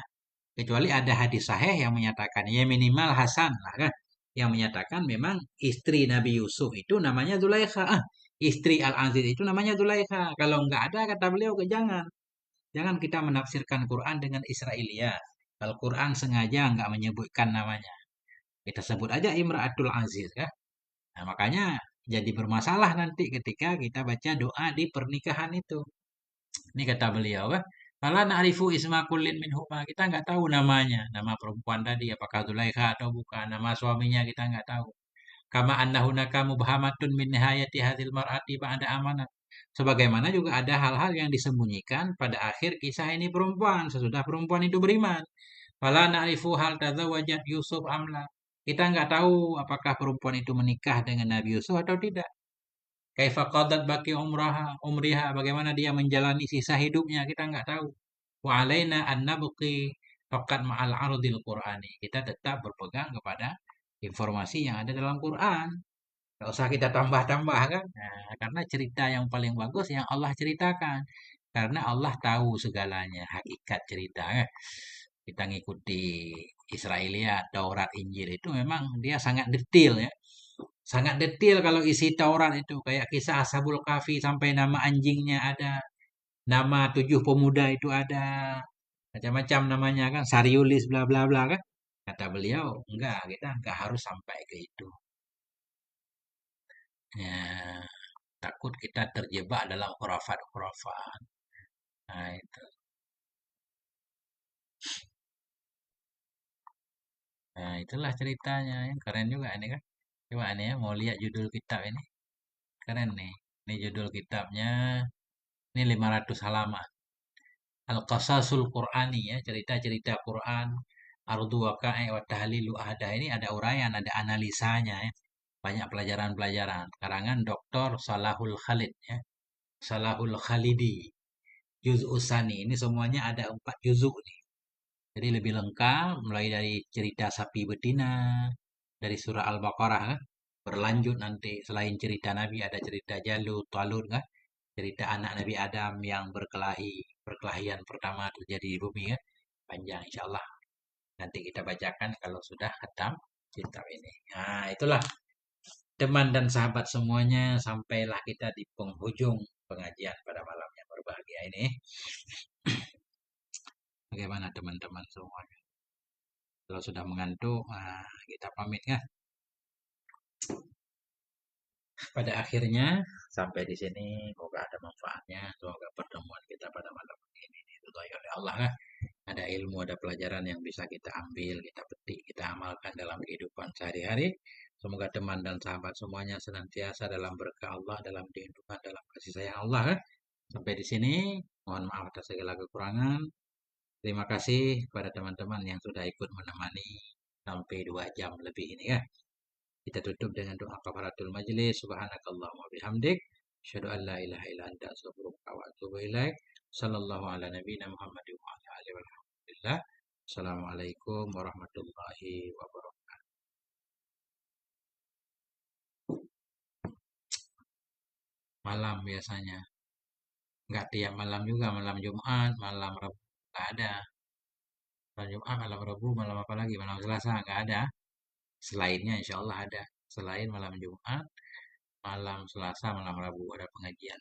Kecuali ada hadis sahih yang menyatakan, ya minimal Hasan lah kan. Yang menyatakan memang istri Nabi Yusuf itu namanya Zulaikha. Istri Al-Aziz itu namanya Zulaikha. Kalau nggak ada, kata beliau, jangan. Jangan kita menafsirkan Quran dengan Israelia. Kalau Quran sengaja nggak menyebutkan namanya. Kita sebut aja Imra'atul Aziz kan. Nah, makanya jadi bermasalah nanti ketika kita baca doa di pernikahan itu. Ini kata beliau kan. Kalau na'rifu isma kullin minhuma, kita nggak tahu namanya. Nama perempuan tadi apakah Zulaikha atau bukan. Nama suaminya kita nggak tahu. Kama anna hunaka mubhamatun min nihayati hadhil mar'ati ba'da amanat. Sebagaimana juga ada hal-hal yang disembunyikan pada akhir kisah ini perempuan sesudah perempuan itu beriman. Fala na'rifu hal tazawwajat Yusuf amla. Kita nggak tahu apakah perempuan itu menikah dengan Nabi Yusuf atau tidak. Kaifa qadat baki umriha, bagaimana dia menjalani sisa hidupnya, kita nggak tahu. Wa alaina an nabqi faqat ma'al ardil qur'ani. Kita tetap berpegang kepada informasi yang ada dalam Quran. Nggak usah kita tambah-tambah kan. Nah, karena cerita yang paling bagus yang Allah ceritakan. Karena Allah tahu segalanya, hakikat cerita. Kita ngikuti Israelia, Taurat, Injil itu memang dia sangat detail ya. Sangat detail kalau isi Taurat itu. Kayak kisah Ashabul Kahfi sampai nama anjingnya ada. Nama 7 pemuda itu ada. Macam-macam namanya kan. Sariulis bla bla bla kan. Kata beliau, enggak, kita enggak harus sampai ke itu. Ya, takut kita terjebak dalam khurafat-khurafat. Nah, itu. Nah, itulah ceritanya. Yang keren juga ini kan. Coba ini ya, mau lihat judul kitab ini. Keren nih. Ini judul kitabnya. Ini 500 halaman. Al-Qasasul Qur'ani ya, cerita-cerita Quran. Ardu waqa'i wa tahlilu ahda. Ini ada uraian, ada analisanya ya. Banyak pelajaran-pelajaran. Karangan Dr. Salahul Khalid ya. Salahul Khalidi. Juz'us Sani. Ini semuanya ada 4 juzuk nih. Jadi lebih lengkap, mulai dari cerita sapi betina, dari surah Al-Baqarah kan. Berlanjut nanti selain cerita Nabi ada cerita Jalut, Talut kan. Cerita anak Nabi Adam yang berkelahi, perkelahian pertama terjadi di bumi kan. Panjang insya Allah. Nanti kita bacakan kalau sudah khatam kitab ini. Nah, itulah teman dan sahabat semuanya, sampailah kita di penghujung pengajian pada malam yang berbahagia ini. Bagaimana teman-teman semuanya? Kalau sudah mengantuk, kita pamit kan. Pada akhirnya sampai di sini, semoga ada manfaatnya. Semoga pertemuan kita pada malam ini diridhoi oleh Allah kan. Ada ilmu, ada pelajaran yang bisa kita ambil, kita petik, kita amalkan dalam kehidupan sehari-hari. Semoga teman dan sahabat semuanya senantiasa dalam berkah Allah, dalam lindungan, dalam kasih sayang Allah kan. Sampai di sini, mohon maaf atas segala kekurangan. Terima kasih kepada teman-teman yang sudah ikut menemani sampai 2 jam lebih ini ya. Kita tutup dengan doa kafaratul majlis. Subhanakallahumma bihamdik. Asyhadu an la ilaha illa anta astaghfiruka wa atubu ilaik. Sallallahu ala nabiyina Muhammad wa ala alihi wa Assalamualaikum warahmatullahi wabarakatuh. Malam biasanya. Enggak tiap malam juga, malam Jumat, malam Rabu. Enggak ada. Malam Jumat, malam Rabu, malam apa lagi? Malam Selasa enggak ada. Selainnya insya Allah ada. Selain malam Jumat, malam Selasa, malam Rabu ada pengajian.